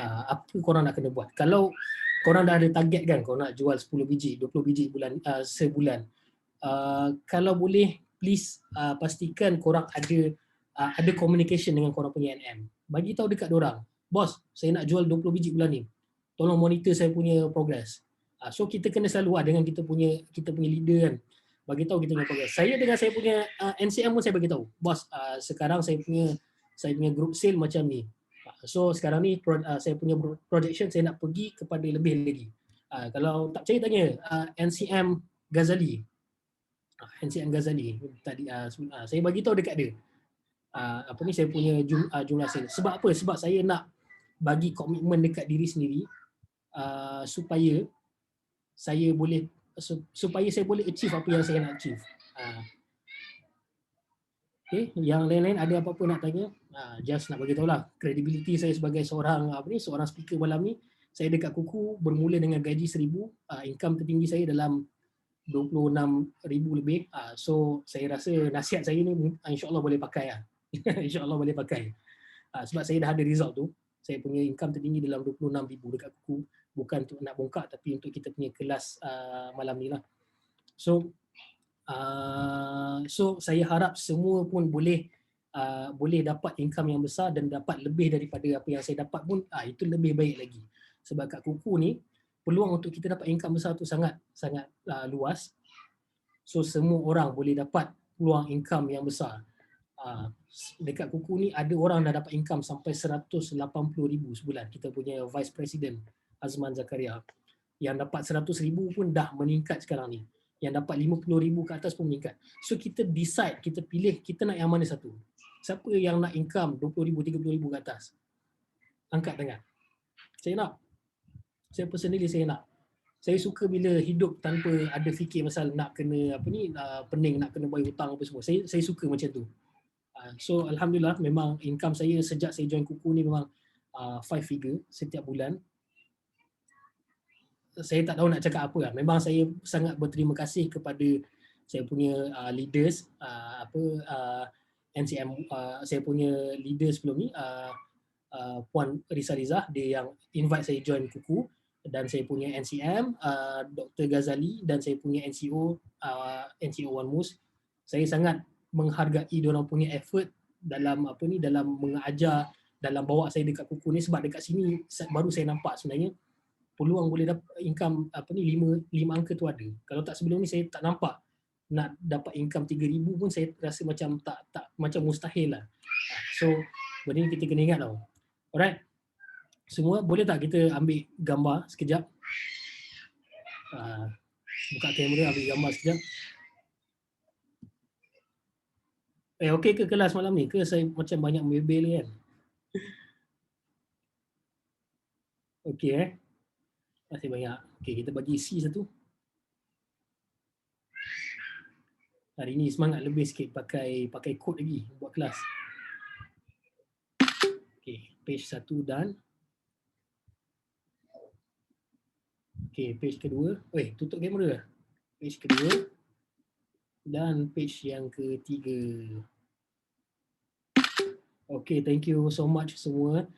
apa korang nak kena buat. Kalau korang dah ada target kan, korang nak jual 10 biji, 20 biji sebulan. Kalau boleh, please pastikan korang ada communication dengan korang punya NM. Bagi tahu dekat diorang, bos, saya nak jual 20 biji bulan ni. Tolong monitor saya punya progress. So kita kena selalu dengan kita punya leader kan. Bagi tahu kita punya progress. Saya dengan saya punya NCM pun saya bagi tahu. Bos, sekarang saya punya group sale macam ni. So sekarang ni saya punya projection saya nak pergi kepada lebih lagi. Kalau tak percaya tanya NCM Ghazali. NCM Ghazali tadi saya bagi tahu dekat dia. Saya punya jumlah sale. Sebab apa? Sebab saya nak bagi komitmen dekat diri sendiri supaya saya boleh achieve apa yang saya nak achieve. Okay, yang lain-lain ada apa-apa nak tanya? Just nak bagi tahu lah, credibility saya sebagai seorang speaker malam ni, saya dekat Kuku bermula dengan gaji 1,000, income tertinggi saya dalam 26,000 lebih. So saya rasa nasihat saya ni insya-Allah boleh pakai lah. InsyaAllah boleh pakai. Sebab saya dah ada result tu. Saya punya income tertinggi dalam 26,000 dekat Kuku. Bukan untuk nak bongkak tapi untuk kita punya kelas malam ni lah. So saya harap semua pun boleh dapat income yang besar dan dapat lebih daripada apa yang saya dapat pun itu lebih baik lagi. Sebab kat Kuku ni peluang untuk kita dapat income besar tu sangat luas. So semua orang boleh dapat peluang income yang besar. Dekat Kuku ni ada orang dah dapat income sampai 180,000 sebulan. Kita punya Vice President Azman Zakaria yang dapat 100,000 pun dah meningkat sekarang ni. Yang dapat 50,000 ke atas pun meningkat. So kita decide, kita pilih kita nak yang mana satu. Siapa yang nak income 20,000, 30,000 ke atas? Angkat tangan. Saya nak. Saya personally saya nak. Saya suka bila hidup tanpa ada fikir pasal nak kena pening, nak kena bayar hutang apa semua. Saya suka macam tu. So alhamdulillah memang income saya sejak saya join Kuku ni memang 5 figure setiap bulan. Saya tak tahu nak cakap apa lah. Memang saya sangat berterima kasih kepada saya punya leaders, NCM, saya punya leaders sebelum ni, Puan Risa Rizah, dia yang invite saya join Kuku, dan saya punya NCM, Dr. Ghazali, dan saya punya NCO, NCO Wan Mus. Saya sangat menghargai diorang punya effort dalam dalam mengajar, dalam bawa saya dekat Kuku ni, sebab dekat sini baru saya nampak sebenarnya peluang boleh dapat income 5 angka tu ada. Kalau tak sebelum ni saya tak nampak nak dapat income 3,000 pun saya rasa macam tak macam mustahil lah. So benda ni kita kena ingat tau. Alright. Semua boleh tak kita ambil gambar sekejap? Buka kamera, ambil gambar sekejap. Okey ke kelas malam ni? Ke saya macam banyak membebel kan? Okey Terima kasih banyak. Okey, kita bagi C satu. Hari ni semangat lebih sikit pakai kod lagi buat kelas. Okey, page 1 dan okey, page kedua. Tutup kamera. Page kedua dan page yang ketiga. Okay, thank you so much semua.